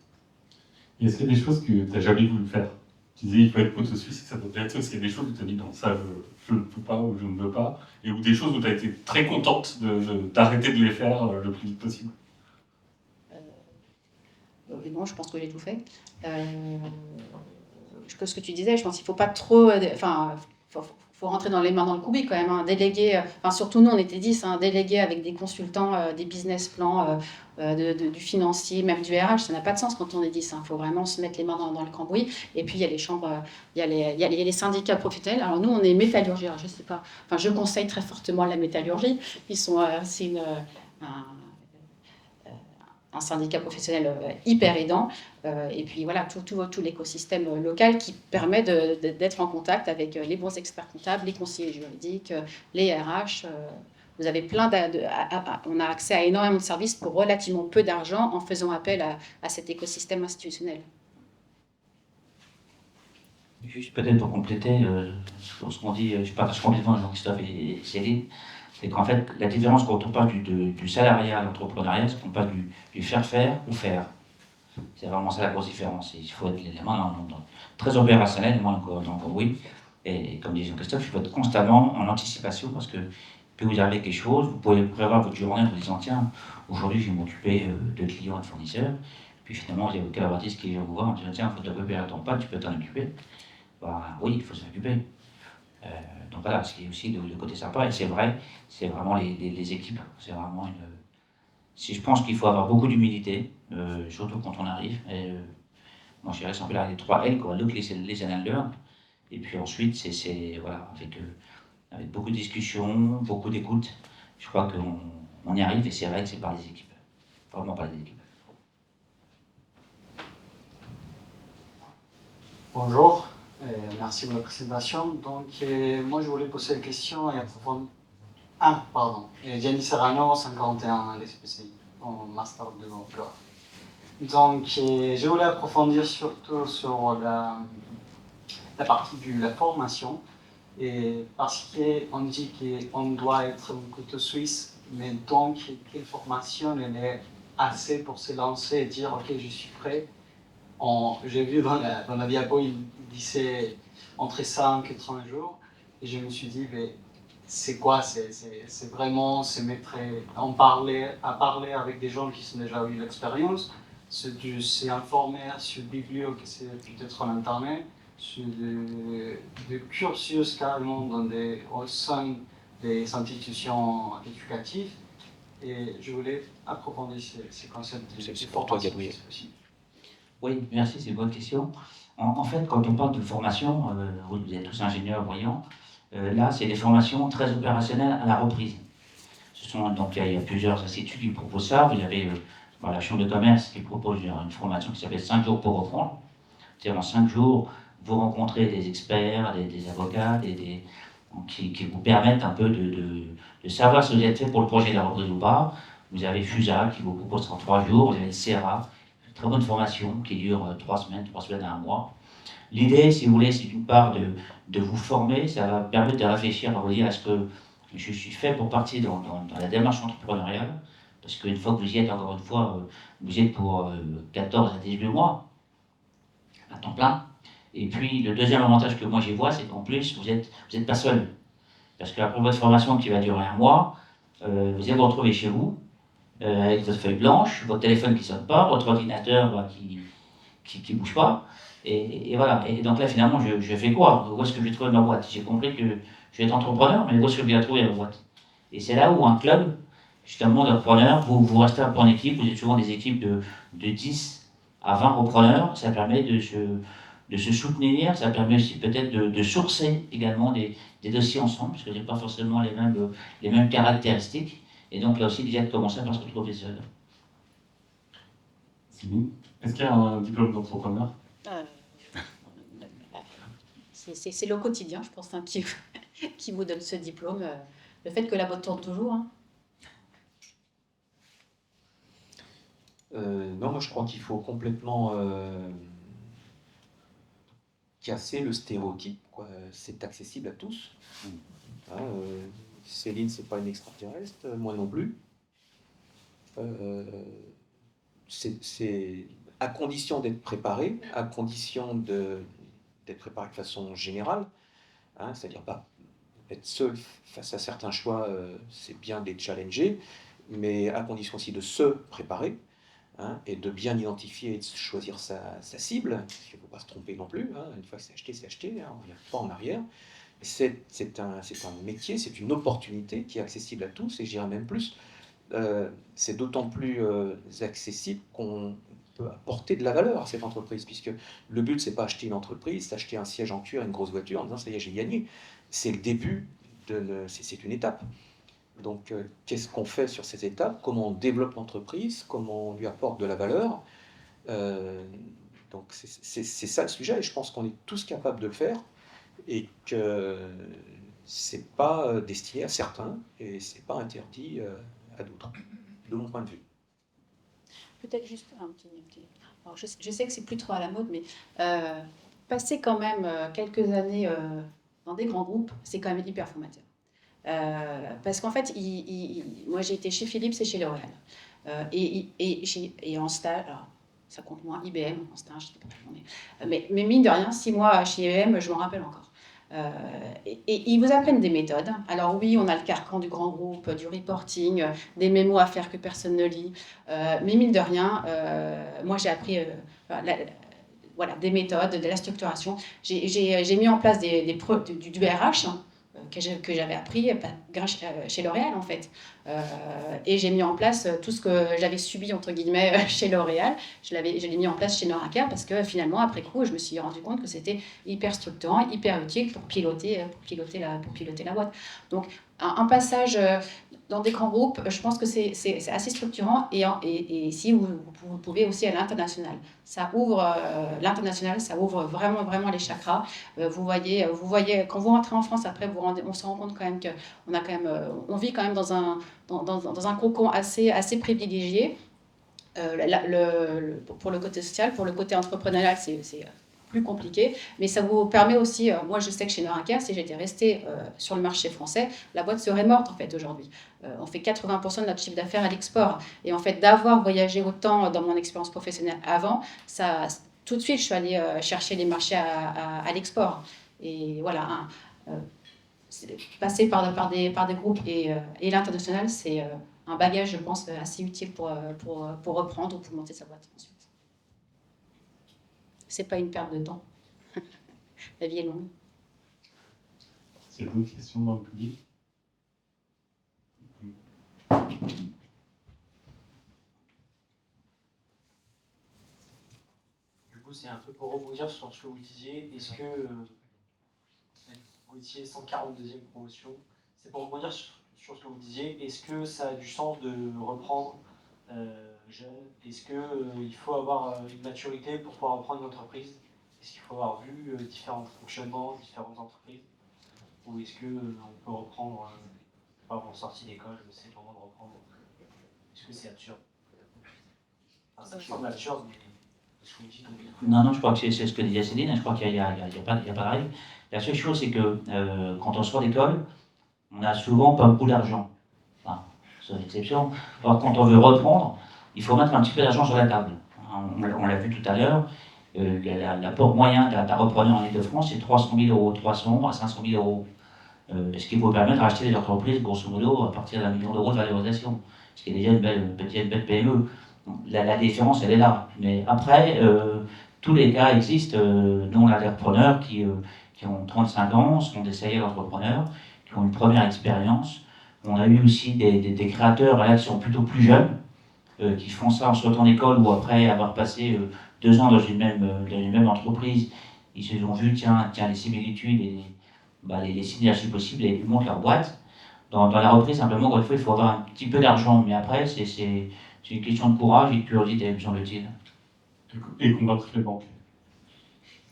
Et est-ce qu'il y a des choses que tu n'as jamais voulu faire? Tu disais, il faut être pote suisse, ça peut être ça. Est-ce qu'il y a des choses où tu as dit, non, ça, je ne peux pas ou je ne veux pas? Et ou des choses où tu as été très contente d'arrêter de les faire le plus vite possible? Non, je pense que j'ai tout fait. Ce que tu disais, je pense qu'il ne faut pas trop... faut rentrer dans les mains dans le coubi quand même. Déléguer, surtout nous, on était 10, déléguer avec des consultants, des business plans, du financier, même du RH, ça n'a pas de sens quand on est 10. Il faut vraiment se mettre les mains dans le cambouis. Et puis, il y a les chambres, il y a les syndicats professionnels. Alors nous, on est métallurgie. Alors, je sais pas. Je conseille très fortement la métallurgie. C'est un syndicat professionnel hyper aidant, et puis voilà, tout l'écosystème local qui permet d'être en contact avec les bons experts comptables, les conseillers juridiques, les RH. Vous avez on a accès à énormément de services pour relativement peu d'argent, en faisant appel à cet écosystème institutionnel. Juste peut-être pour compléter ce qu'on dit, je partage complètement avec Jean-Christophe et Céline, c'est qu'en fait, la différence quand on parle du salariat à l'entrepreneuriat, c'est qu'on parle du faire ou faire. C'est vraiment ça la grosse différence. Il faut être les mains très opérationnel, moi encore oui. Et comme disait Christophe, il faut être constamment en anticipation parce que peut vous arriver quelque chose, vous pouvez prévoir votre journée en vous disant tiens, aujourd'hui je vais m'occuper de clients et de fournisseurs. Puis finalement, il y a votre collaboratrice qui vient vous voir en disant tiens, il faut t'occuper à ton pas, tu peux t'en occuper. Bah, oui, il faut s'en occuper. Donc voilà, ce qui est aussi le côté sympa, et c'est vrai, c'est vraiment les équipes. C'est vraiment une. Si je pense qu'il faut avoir beaucoup d'humilité, surtout quand on arrive. Et, moi, je dirais c'est un peu les 3 L, quoi. Look, listen and learn. Et puis ensuite, c'est voilà, avec beaucoup de discussions, beaucoup d'écoute, je crois qu'on y arrive, et c'est vrai que c'est par les équipes. Vraiment par les équipes. Bonjour, merci pour la présentation. Donc, moi, je voulais poser la question et approfondir. Ah, pardon. Gianni Serrano, 51 LSPCI, en Master de Droit. Donc, je voulais approfondir surtout sur la partie de la formation, et parce qu'on dit qu'on doit être un couteau suisse, mais donc, quelle formation elle est assez pour se lancer et dire ok, je suis prêt. J'ai vu dans la diapo, il disait entre 5 et 30 jours, et je me suis dit, mais c'est quoi? C'est vraiment se mettre à parler avec des gens qui ont déjà eu l'expérience, c'est informer sur biblio, que c'est peut-être en internet, sur des cursus carrément au sein des institutions éducatives, et je voulais approfondir ces concepts. C'est pour toi, Gabriel. Oui, merci, c'est une bonne question. En fait, quand on parle de formation, vous êtes tous ingénieurs brillants, là, c'est des formations très opérationnelles à la reprise. Donc, il y a plusieurs instituts qui proposent ça. Vous avez la Chambre de commerce qui propose une formation qui s'appelle 5 jours pour reprendre. C'est-à-dire, en 5 jours, vous rencontrez des experts, des avocats, qui vous permettent un peu de savoir si vous êtes fait pour le projet de la reprise ou pas. Vous avez FUSA qui vous propose en 3 jours, vous avez le CERA, une très bonne formation qui dure 3 semaines à 1 mois. L'idée, si vous voulez, c'est d'une part de vous former, ça va permettre de réfléchir à vous dire est-ce que je suis fait pour partir dans la démarche entrepreneuriale, parce qu'une fois que vous y êtes, encore une fois, vous y êtes pour 14 à 18 mois, à temps plein. Et puis, le deuxième avantage que moi j'y vois, c'est qu'en plus, vous êtes pas seul. Parce qu'après votre formation qui va durer 1 mois, vous allez vous retrouver chez vous, avec votre feuille blanche, votre téléphone qui ne sonne pas, votre ordinateur qui ne bouge pas. Et voilà. Et donc là, finalement, je fais quoi? Où est-ce que je vais trouver ma boîte? J'ai compris que je vais être entrepreneur, mais où est-ce que je vais la trouver, ma boîte? Et c'est là où un club, justement, d'entrepreneurs, vous restez un peu en équipe, vous êtes souvent des équipes de 10 à 20 repreneurs, ça permet de se soutenir, ça permet aussi peut-être de sourcer également des dossiers ensemble, parce que vous n'avez pas forcément les mêmes caractéristiques. Et donc là aussi, déjà de commencer par se retrouver seul. Céline, est-ce qu'il y a un diplôme d'entrepreneur? C'est le quotidien, je pense, qui vous donne ce diplôme. Le fait que la boîte tourne toujours. Hein. Non, moi je crois qu'il faut complètement casser le stéréotype. C'est accessible à tous. Hein, Céline, c'est pas une extraterrestre, moi non plus. C'est à condition d'être préparé, à condition d'être préparé de façon générale, hein, c'est-à-dire pas être seul face à certains choix, c'est bien d'être challengé, mais à condition aussi de se préparer, hein, et de bien identifier et de choisir sa cible, parce qu'il ne faut pas se tromper non plus, hein, une fois que c'est acheté, hein, on ne revient pas en arrière. C'est un métier, c'est une opportunité qui est accessible à tous, et je dirais même plus, c'est d'autant plus accessible qu'on peut apporter de la valeur à cette entreprise, puisque le but, c'est pas acheter une entreprise, c'est acheter un siège en cuir, une grosse voiture, en disant ça y est, j'ai gagné. C'est le début, c'est une étape. Donc, qu'est-ce qu'on fait sur ces étapes? Comment on développe l'entreprise? Comment on lui apporte de la valeur? Donc, c'est ça le sujet, et je pense qu'on est tous capables de le faire, et que c'est pas destiné à certains, et c'est pas interdit à d'autres, de mon point de vue. Peut-être juste un petit... Alors, je sais que c'est plus trop à la mode, mais passer quand même quelques années dans des grands groupes, c'est quand même hyper formateur. Parce qu'en fait, moi j'ai été chez Philips et chez L'Oréal. Et en stage, alors, ça compte moins. IBM, c'était un, je sais pas comment mais mine de rien, 6 mois chez IBM, je m'en rappelle encore. Et ils vous apprennent des méthodes. Alors oui, on a le carcan du grand groupe, du reporting, des mémos à faire que personne ne lit. Mais mine de rien, moi j'ai appris voilà, des méthodes, de la structuration. J'ai mis en place du RH que j'avais appris chez L'Oréal en fait. Et j'ai mis en place tout ce que j'avais subi entre guillemets chez L'Oréal. Je l'ai mis en place chez Noraca parce que finalement après coup je me suis rendu compte que c'était hyper structurant, hyper utile pour piloter la boîte. Donc un passage dans des grands groupes, je pense que c'est assez structurant et si vous pouvez aussi à l'international. Ça ouvre l'international, ça ouvre vraiment, vraiment les chakras. Vous voyez, quand vous rentrez en France, après, on se rend compte quand même on vit quand même dans un cocon assez privilégié. Pour le côté social, pour le côté entrepreneurial, c'est plus compliqué, mais ça vous permet aussi, moi je sais que chez Noraca, si j'étais restée sur le marché français, la boîte serait morte en fait aujourd'hui. On fait 80% de notre chiffre d'affaires à l'export, et en fait d'avoir voyagé autant dans mon expérience professionnelle avant, tout de suite je suis allée chercher les marchés à l'export. Et voilà, passer par des groupes et l'international, c'est un bagage, je pense, assez utile pour reprendre ou pour monter sa boîte ensuite. C'est pas une perte de temps. La vie est longue. Est-ce qu'il y a d'autres questions dans le public? Du coup, c'est un peu pour rebondir sur ce que vous disiez. Est-ce que vous étiez 142e promotion? C'est pour rebondir sur ce que vous disiez. Est-ce que ça a du sens de reprendre jeune? Est-ce qu'il faut avoir une maturité pour pouvoir reprendre une entreprise? Est-ce qu'il faut avoir vu différents fonctionnements, différentes entreprises? Ou est-ce qu'on peut reprendre, pas en sortie d'école, c'est le moment de reprendre? Est-ce que c'est absurde? Ça semble absurde, mais est-ce que vous dites? Non, je crois que c'est ce que disait Céline, je crois qu'il n'y a pas de règle. La seule chose, c'est que quand on sort d'école, on n'a souvent pas beaucoup d'argent. Enfin, c'est une exception. Alors, quand on veut reprendre, il faut mettre un petit peu d'argent sur la table. On l'a vu tout à l'heure, l'apport moyen d'un repreneur en Ile-de-France, c'est 300 000 €, 300 à 500 000 €. Ce qui vous permet de racheter des entreprises, grosso modo, à partir d'1 million d'euros de valorisation. Ce qui est déjà une belle PME. La différence, elle est là. Mais après, tous les cas existent, dont on a des repreneurs qui ont 35 ans, sont des serial entrepreneurs, qui ont une première expérience. On a eu aussi des créateurs là, qui sont plutôt plus jeunes, qui font ça en sortant d'école ou après avoir passé 2 ans dans une même entreprise. Ils se sont vus, tiens les similitudes et les synergies possibles et ils montent leur boîte. Dans la reprise, simplement, encore une fois, il faut avoir un petit peu d'argent, mais après, c'est une question de courage et de curiosité, me semble-t-il. Et combattre les banques.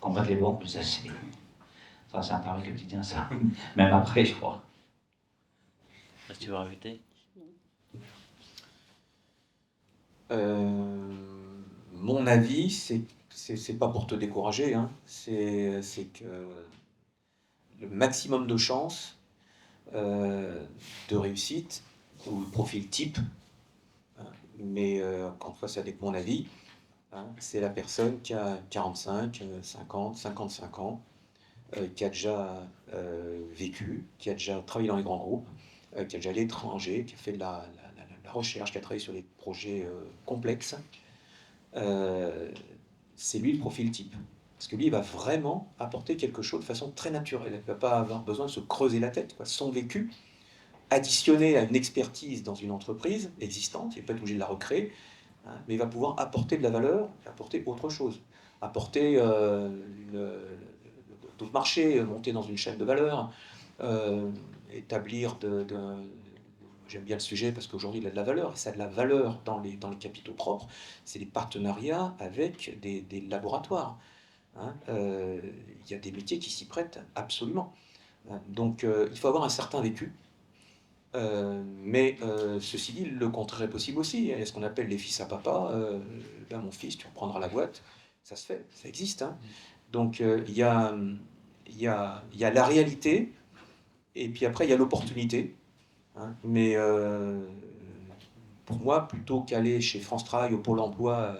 Combattre les banques, ça c'est un travail quotidien, ça. Même après, je crois. Est-ce que tu veux rajouter? Mon avis, c'est pas pour te décourager, hein, c'est que le maximum de chances de réussite, ou le profil type, hein, mais encore une fois, ça dépend de mon avis, hein, c'est la personne qui a 45, 50, 55 ans, qui a déjà vécu, qui a déjà travaillé dans les grands groupes, qui a déjà à l'étranger, qui a fait de la recherche, qui a travaillé sur des projets complexes. C'est lui le profil type. Parce que lui, il va vraiment apporter quelque chose de façon très naturelle. Il ne va pas avoir besoin de se creuser la tête. Son vécu, additionné à une expertise dans une entreprise existante, il n'est pas obligé de la recréer, hein, mais il va pouvoir apporter de la valeur, apporter autre chose. Apporter d'autres marchés, monter dans une chaîne de valeur, établir j'aime bien le sujet parce qu'aujourd'hui il a de la valeur, et ça a de la valeur dans les capitaux propres, c'est des partenariats avec des laboratoires. Hein. Il y a des métiers qui s'y prêtent absolument. Donc il faut avoir un certain vécu, mais ceci dit, le contraire est possible aussi. Il y a ce qu'on appelle les fils à papa. Mon fils, tu reprendras la boîte. Ça se fait, ça existe. Hein. Donc il y a la réalité, et puis après il y a l'opportunité. Hein, mais pour moi, plutôt qu'aller chez France Travail au Pôle emploi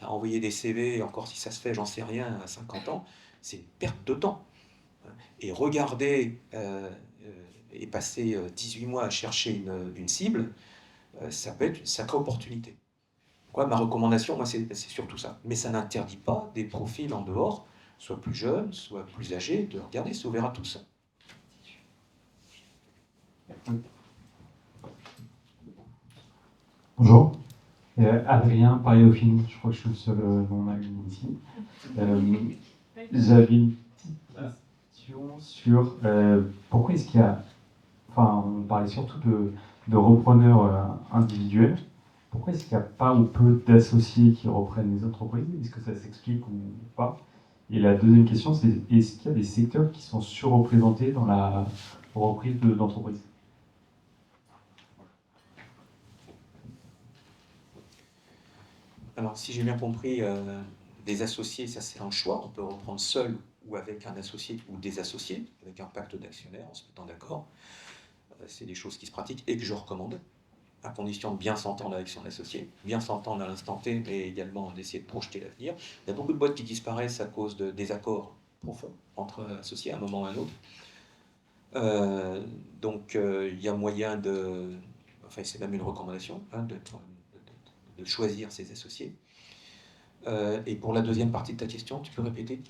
à envoyer des CV, et encore si ça se fait, j'en sais rien, à 50 ans, c'est une perte de temps. Et regarder et passer 18 mois à chercher une cible, ça peut être une sacrée opportunité. Quoi, ma recommandation, moi, c'est surtout ça. Mais ça n'interdit pas des profils en dehors, soit plus jeunes, soit plus âgés, de regarder, c'est ouvert à tous. Bonjour. Adrien, Paris-Dauphine, je crois que je suis le seul non-aligne ici. J'avais une petite question sur pourquoi est-ce qu'il y a, enfin on parlait surtout de repreneurs individuels, pourquoi est-ce qu'il n'y a pas ou peu d'associés qui reprennent les entreprises? Est-ce que ça s'explique ou pas? Et la deuxième question, c'est est-ce qu'il y a des secteurs qui sont surreprésentés dans la reprise d'entreprise? Alors, si j'ai bien compris, des associés, ça c'est un choix. On peut reprendre seul ou avec un associé ou des associés, avec un pacte d'actionnaires, en se mettant d'accord. C'est des choses qui se pratiquent et que je recommande, à condition de bien s'entendre avec son associé, bien s'entendre à l'instant T, mais également d'essayer de projeter l'avenir. Il y a beaucoup de boîtes qui disparaissent à cause de désaccords profonds entre associés à un moment ou à un autre. Donc, il y a moyen de... Enfin, c'est même une recommandation, hein, de choisir ses associés. Et pour la deuxième partie de ta question, tu peux répéter?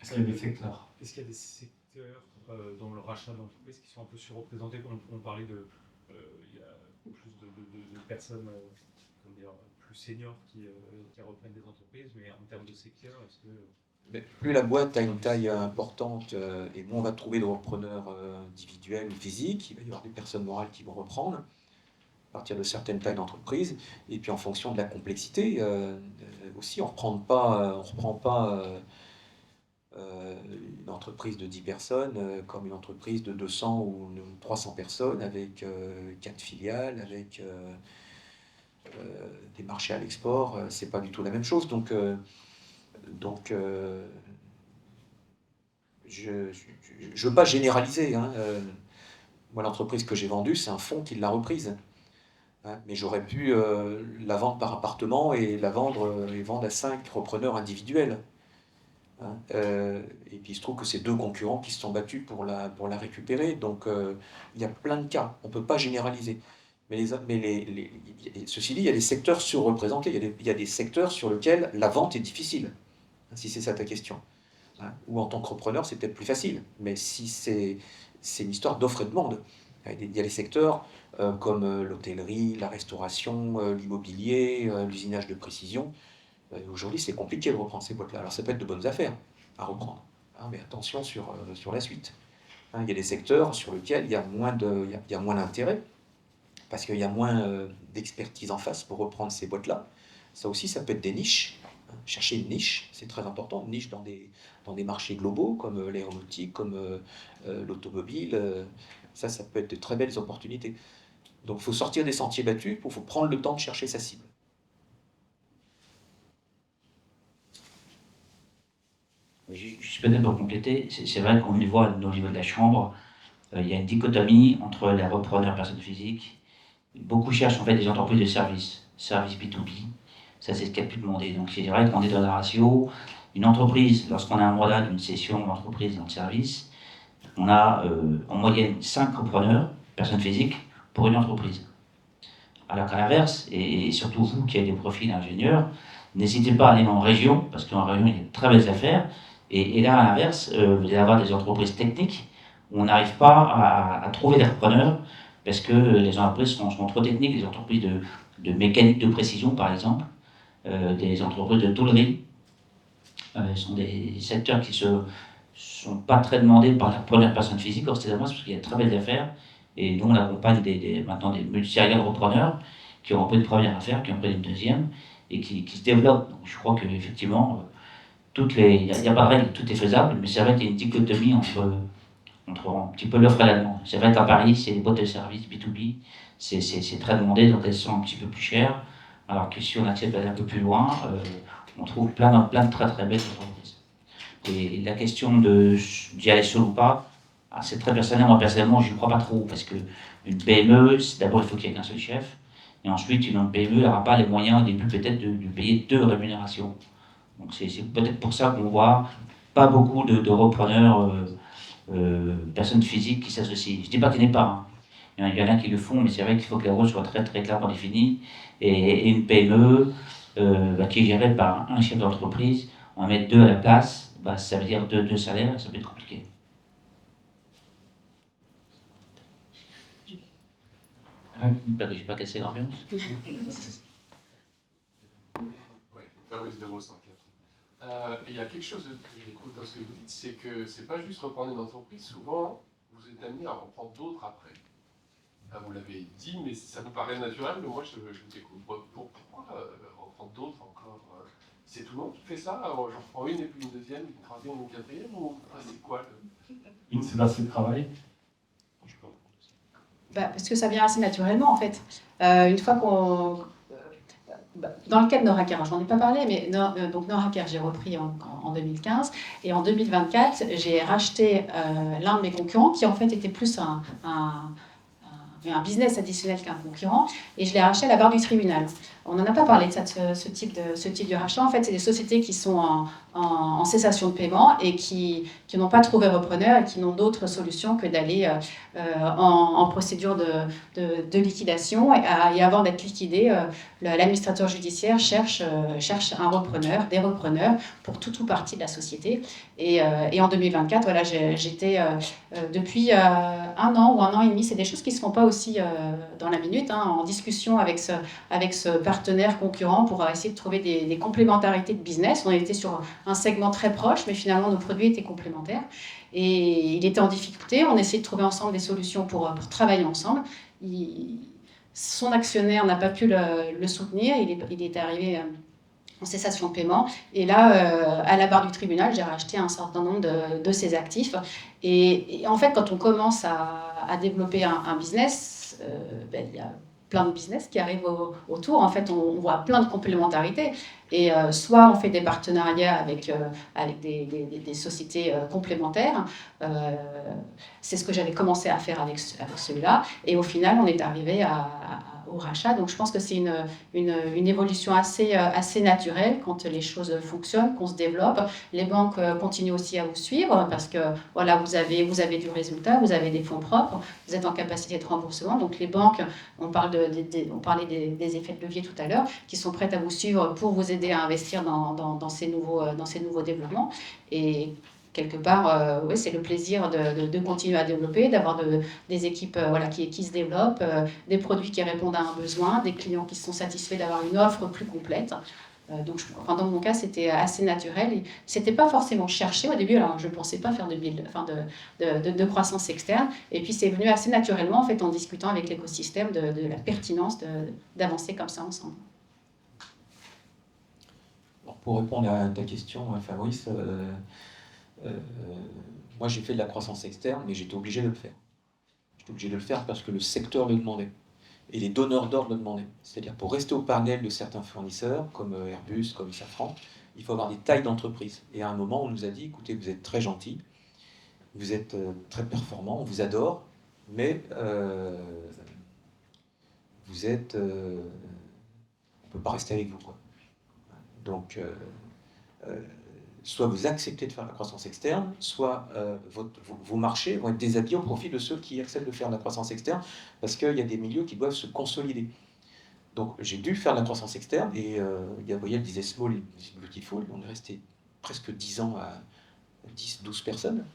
Est-ce qu'il y a des secteurs? Est-ce qu'il y a des secteurs dans le rachat d'entreprises qui sont un peu surreprésentés? On parlait de... il y a plus de personnes comment dire, plus seniors qui reprennent des entreprises, mais en termes de secteur, est-ce que... Mais plus la boîte a une taille importante et moins on va trouver de repreneurs individuels ou physiques, il va y avoir des personnes morales qui vont reprendre à partir de certaines tailles d'entreprise, et puis en fonction de la complexité aussi, on ne reprend pas une entreprise de 10 personnes comme une entreprise de 200 ou 300 personnes avec 4 filiales, avec des marchés à l'export, c'est pas du tout la même chose. Donc je ne veux pas généraliser. Hein. Moi, l'entreprise que j'ai vendue, c'est un fonds qui l'a reprise. Hein, mais j'aurais pu la vendre par appartement et vendre à 5 repreneurs individuels. Hein, et puis il se trouve que c'est 2 concurrents qui se sont battus pour la récupérer. Donc il y a plein de cas, on ne peut pas généraliser. Ceci dit, il y a des secteurs surreprésentés, il y a des secteurs sur lesquels la vente est difficile, hein, si c'est ça ta question. Hein, ou en tant que repreneur, c'est peut-être plus facile. Mais si c'est une histoire d'offre et de demande. Il y a des secteurs comme l'hôtellerie, la restauration, l'immobilier, l'usinage de précision. Aujourd'hui, c'est compliqué de reprendre ces boîtes-là. Alors, ça peut être de bonnes affaires à reprendre, hein, mais attention sur la suite. Hein, il y a des secteurs sur lesquels il y a moins d'intérêt, parce qu'il y a moins d'expertise en face pour reprendre ces boîtes-là. Ça aussi, ça peut être des niches. Hein, chercher une niche, c'est très important. Une niche dans des marchés globaux, comme l'aéronautique, comme l'automobile. Ça peut être de très belles opportunités. Donc, il faut sortir des sentiers battus, il faut prendre le temps de chercher sa cible. Juste peut-être pour compléter, c'est vrai qu'on le voit au niveau de la Chambre, il y a une dichotomie entre les repreneurs personnes physiques. Beaucoup cherchent en fait des entreprises de services B2B. Ça, c'est ce qu'il y a plus demandé. Donc, c'est vrai qu'on est dans un ratio. Une entreprise, lorsqu'on a un mandat d'une cession d'entreprise dans le service, on a en moyenne 5 repreneurs, personnes physiques, pour une entreprise. Alors qu'à l'inverse, et surtout vous qui avez des profils d'ingénieurs, n'hésitez pas à aller en région, parce qu'en région, il y a de très belles affaires. Et là, à l'inverse, vous allez avoir des entreprises techniques où on n'arrive pas à trouver des repreneurs, parce que les entreprises sont trop techniques, les entreprises de mécanique de précision, par exemple, des entreprises de tôlerie, sont des secteurs qui sont pas très demandés par la première personne physique, parce qu'il y a de très belles affaires, et nous on accompagne maintenant des multisériels repreneurs qui ont repris une première affaire, qui ont repris une deuxième, et qui se développent. Donc je crois qu'effectivement, il n'y a pas de règle, tout est faisable, mais c'est vrai qu'il y a une dichotomie entre un petit peu l'offre et la demande. C'est vrai qu'à Paris, c'est des boîtes de services B2B, c'est très demandé, donc elles sont un petit peu plus chères, alors que si on accepte d'aller un peu plus loin, on trouve plein de très très belles entreprises. Et la question d'y aller seul ou pas, c'est très personnel. Moi personnellement, je ne crois pas trop, parce qu'une PME, d'abord il faut qu'il y ait qu'un seul chef, Et ensuite, une PME n'aura pas les moyens au début peut-être de payer 2 rémunérations. Donc c'est peut-être pour ça qu'on voit pas beaucoup de repreneurs, personnes physiques qui s'associent. Je ne dis pas qu'il n'y en ait pas. Hein. Il y en a qui le font, mais c'est vrai qu'il faut que les rôles soient très très clairement définis. Et une PME qui est gérée par un chef d'entreprise, on va mettre 2 à la place, ça veut dire 2 salaires, ça peut être compliqué. Je n'ai pas cassé l'ambiance. Fabrice de Rose, il y a quelque chose que je découvre dans ce que vous dites, c'est que c'est pas juste reprendre une entreprise, souvent vous êtes amené à reprendre d'autres après. Vous l'avez dit, mais ça vous paraît naturel, mais moi je découvre. Pourquoi reprendre d'autres encore C'est tout le monde qui fait ça? J'en reprends une et puis une deuxième, une troisième, une quatrième, ou c'est quoi C'est assez de travail. Parce que ça vient assez naturellement en fait. Une fois qu'on... Dans le cas de Noraker, je n'en ai pas parlé, mais donc Noraker, j'ai repris en 2015. Et en 2024, j'ai racheté l'un de mes concurrents qui en fait était plus un business additionnel qu'un concurrent. Et je l'ai racheté à la barre du tribunal. On n'en a pas parlé de ce type de rachat. En fait, c'est des sociétés qui sont en cessation de paiement et qui n'ont pas trouvé repreneur et qui n'ont d'autre solution que d'aller en procédure de liquidation. Et avant d'être liquidé, l'administrateur judiciaire cherche un repreneur, des repreneurs pour tout ou partie de la société. Et en 2024, voilà, j'étais depuis 1 an ou 1 an et demi, c'est des choses qui ne se font pas aussi dans la minute, hein, en discussion avec ce partenaire concurrent pour essayer de trouver des complémentarités de business. On était sur un segment très proche, mais finalement nos produits étaient complémentaires. Et il était en difficulté, on essayait de trouver ensemble des solutions pour travailler ensemble. Son actionnaire n'a pas pu le soutenir, il est arrivé en cessation de paiement. Et là, à la barre du tribunal, j'ai racheté un certain nombre de ses actifs. Et en fait, quand on commence à développer un business, il y a plein de business qui arrivent autour. En fait, on voit plein de complémentarités. Et soit on fait des partenariats avec des sociétés complémentaires. C'est ce que j'avais commencé à faire avec celui-là. Et au final, on est arrivé au rachat. Donc je pense que c'est une évolution assez naturelle quand les choses fonctionnent, qu'on se développe. Les banques continuent aussi à vous suivre parce que voilà, vous avez du résultat, vous avez des fonds propres, vous êtes en capacité de remboursement. Donc les banques, on parlait des effets de levier tout à l'heure, qui sont prêtes à vous suivre pour vous aider à investir dans ces nouveaux développements. Et quelque part, oui, c'est le plaisir de continuer à développer, d'avoir des équipes qui se développent, des produits qui répondent à un besoin, des clients qui sont satisfaits d'avoir une offre plus complète. Donc, dans mon cas, c'était assez naturel. C'était pas forcément cherché au début. Alors, je pensais pas faire de croissance externe. Et puis, c'est venu assez naturellement, en fait, en discutant avec l'écosystème de la pertinence d'avancer comme ça ensemble. Pour répondre à ta question, Fabrice, moi j'ai fait de la croissance externe, mais j'étais obligé de le faire. J'étais obligé de le faire parce que le secteur le demandait. Et les donneurs d'ordre le demandaient. C'est-à-dire pour rester au panel de certains fournisseurs, comme Airbus, comme Safran, il faut avoir des tailles d'entreprise. Et à un moment, on nous a dit, écoutez, vous êtes très gentils, vous êtes très performants, on vous adore, mais vous êtes... on ne peut pas rester avec vous, quoi. Donc, soit vous acceptez de faire la croissance externe, soit vos marchés vont être déshabillés au profit de ceux qui acceptent de faire de la croissance externe, parce qu'il y a des milieux qui doivent se consolider. Donc j'ai dû faire de la croissance externe, et Gabriel disait Small is Beautiful, on est resté presque 10 ans à 10-12 personnes,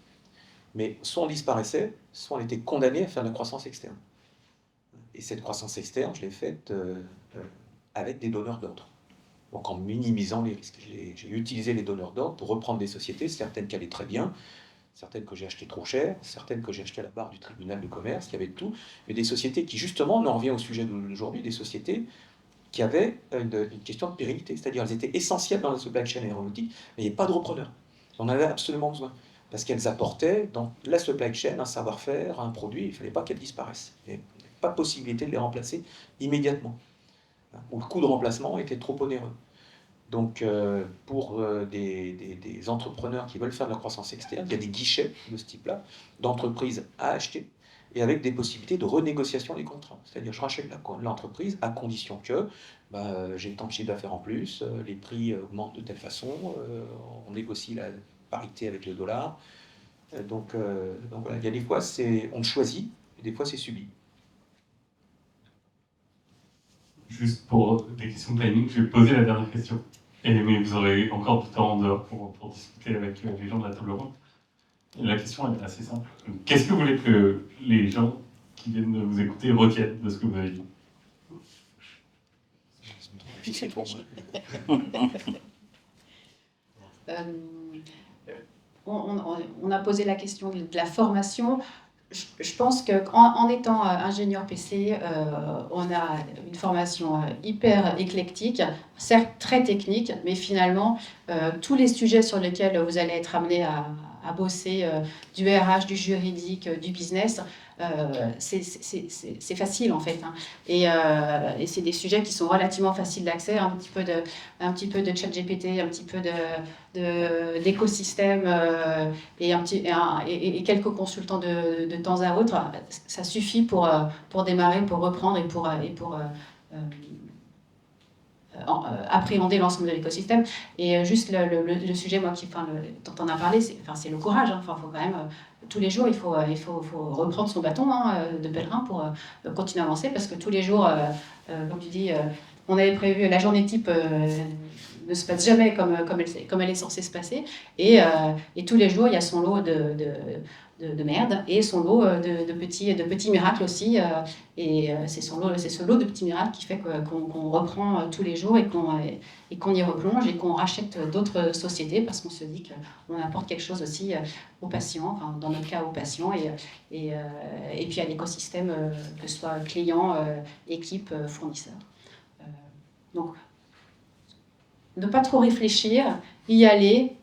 mais soit on disparaissait, soit on était condamné à faire de la croissance externe. Et cette croissance externe, je l'ai faite avec des donneurs d'ordre. Donc en minimisant les risques. J'ai utilisé les donneurs d'ordre pour reprendre des sociétés, certaines qui allaient très bien, certaines que j'ai achetées trop cher, certaines que j'ai achetées à la barre du tribunal de commerce, qui avaient tout, mais des sociétés qui justement, on en revient au sujet d'aujourd'hui, des sociétés qui avaient une question de pérennité, c'est-à-dire elles étaient essentielles dans la supply chain aéronautique, mais il n'y avait pas de repreneurs. On en avait absolument besoin, parce qu'elles apportaient dans la supply chain un savoir-faire, un produit, il ne fallait pas qu'elles disparaissent. Il n'y avait pas possibilité de les remplacer immédiatement. Où le coût de remplacement était trop onéreux. Donc, pour des entrepreneurs qui veulent faire de la croissance externe, il y a des guichets de ce type-là, d'entreprises à acheter. et avec des possibilités de renégociation des contrats. C'est-à-dire, je rachète l'entreprise à condition que j'ai tant de chiffre d'affaires en plus, les prix augmentent de telle façon, on négocie la parité avec le dollar. Donc voilà, il y a des fois, on choisit, et des fois, c'est subi. Juste pour des questions de timing, je vais poser la dernière question. Mais vous aurez encore du temps en dehors pour discuter avec les gens de la table ronde. La question est assez simple. Qu'est-ce que vous voulez que les gens qui viennent de vous écouter retiennent de ce que vous avez dit? Difficile pour moi. On a posé la question de la formation. Je pense qu'en étant ingénieur PC, on a une formation hyper éclectique, certes très technique, mais finalement, tous les sujets sur lesquels vous allez être amené à bosser, du RH, du juridique, du business, c'est facile en fait. Hein. Et c'est des sujets qui sont relativement faciles d'accès, un petit peu de chat GPT, un petit peu d'écosystème et quelques consultants de temps à autre. Ça suffit pour démarrer, pour reprendre et pour appréhender l'ensemble de l'écosystème. Et juste le sujet dont on a parlé, c'est le courage. Hein. Faut quand même, tous les jours, il faut reprendre son bâton de pèlerin pour continuer à avancer, parce que tous les jours, comme tu dis, on avait prévu, la journée type ne se passe jamais comme elle est censée se passer, et tous les jours, il y a son lot de merde et son lot de petits miracles aussi, et c'est ce lot de petits miracles qui fait qu'on reprend tous les jours et qu'on y replonge et qu'on rachète d'autres sociétés, parce qu'on se dit qu'on apporte quelque chose aussi aux patients, enfin, dans notre cas aux patients, et puis à l'écosystème, que ce soit client, équipe, fournisseur. Donc, ne pas trop réfléchir, y aller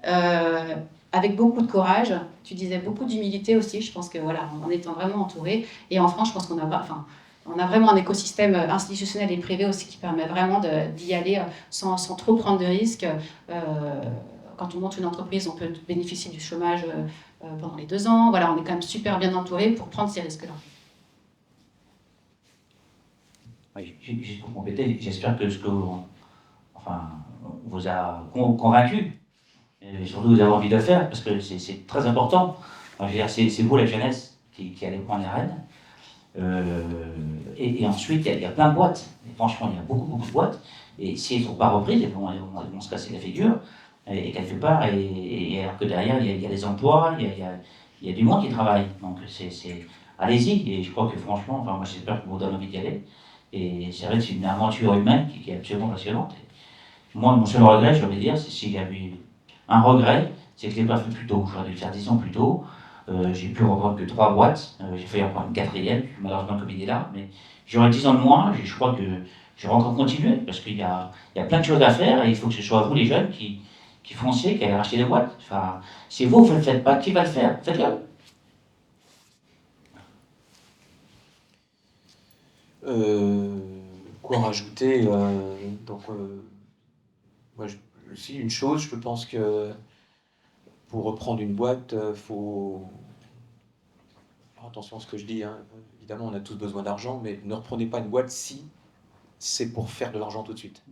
avec beaucoup de courage. Tu disais beaucoup d'humilité aussi. Je pense que voilà, en étant vraiment entouré. Et en France, je pense qu'on a vraiment un écosystème institutionnel et privé aussi qui permet vraiment d'y aller sans trop prendre de risques. Quand on monte une entreprise, on peut bénéficier du chômage pendant les 2 ans. Voilà, on est quand même super bien entouré pour prendre ces risques-là. J'ai tout complété. J'espère que ce que vous a convaincu. Et surtout, vous avez envie de le faire, parce que c'est très important. Enfin, je veux dire, c'est vous, la jeunesse, qui allez prendre les rênes. Et ensuite, il y a plein de boîtes. Et franchement, il y a beaucoup de boîtes. Et si elles ne sont pas reprises, elles vont se casser la figure. Et quelque part, et alors que derrière, il y a des emplois, il y a du monde qui travaille. Donc, allez-y. Et je crois que franchement, moi, j'espère que vous donne envie d'y aller. Et c'est vrai que c'est une aventure humaine qui est absolument passionnante. Et moi, mon seul regret, je vais dire, c'est s'il y avait un regret, c'est que je ne l'ai pas fait plus tôt. J'aurais dû le faire 10 ans plus tôt. J'ai pu reprendre que 3 boîtes. J'ai failli en prendre une 4e, malheureusement, comme il est là. Mais j'aurais 10 ans de moins. Je crois que je vais encore continuer, parce qu'il y a plein de choses à faire. Et il faut que ce soit vous, les jeunes, qui foncez, qui allez racheter des boîtes. Enfin, si vous ne le faites pas, qui va le faire? Faites-le. Quoi rajouter? Moi, aussi, une chose, je pense que pour reprendre une boîte, faut faire attention à ce que je dis. Hein. Évidemment, on a tous besoin d'argent, mais ne reprenez pas une boîte si c'est pour faire de l'argent tout de suite.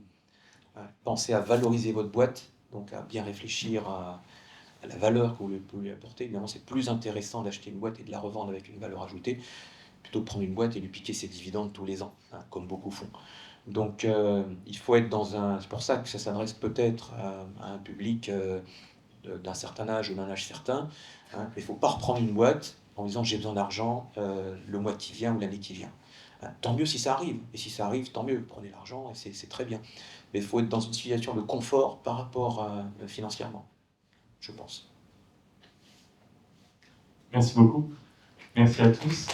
Pensez à valoriser votre boîte, donc à bien réfléchir à la valeur que vous pouvez lui apporter. Évidemment, c'est plus intéressant d'acheter une boîte et de la revendre avec une valeur ajoutée, plutôt que de prendre une boîte et lui piquer ses dividendes tous les ans, hein, comme beaucoup font. Donc, il faut être dans un... C'est pour ça que ça s'adresse peut-être à un public d'un certain âge ou d'un âge certain. Hein, mais il ne faut pas reprendre une boîte en disant j'ai besoin d'argent le mois qui vient ou l'année qui vient. Hein, tant mieux si ça arrive. Et si ça arrive, tant mieux. Prenez l'argent et c'est très bien. Mais il faut être dans une situation de confort par rapport financièrement, je pense. Merci beaucoup. Merci à tous.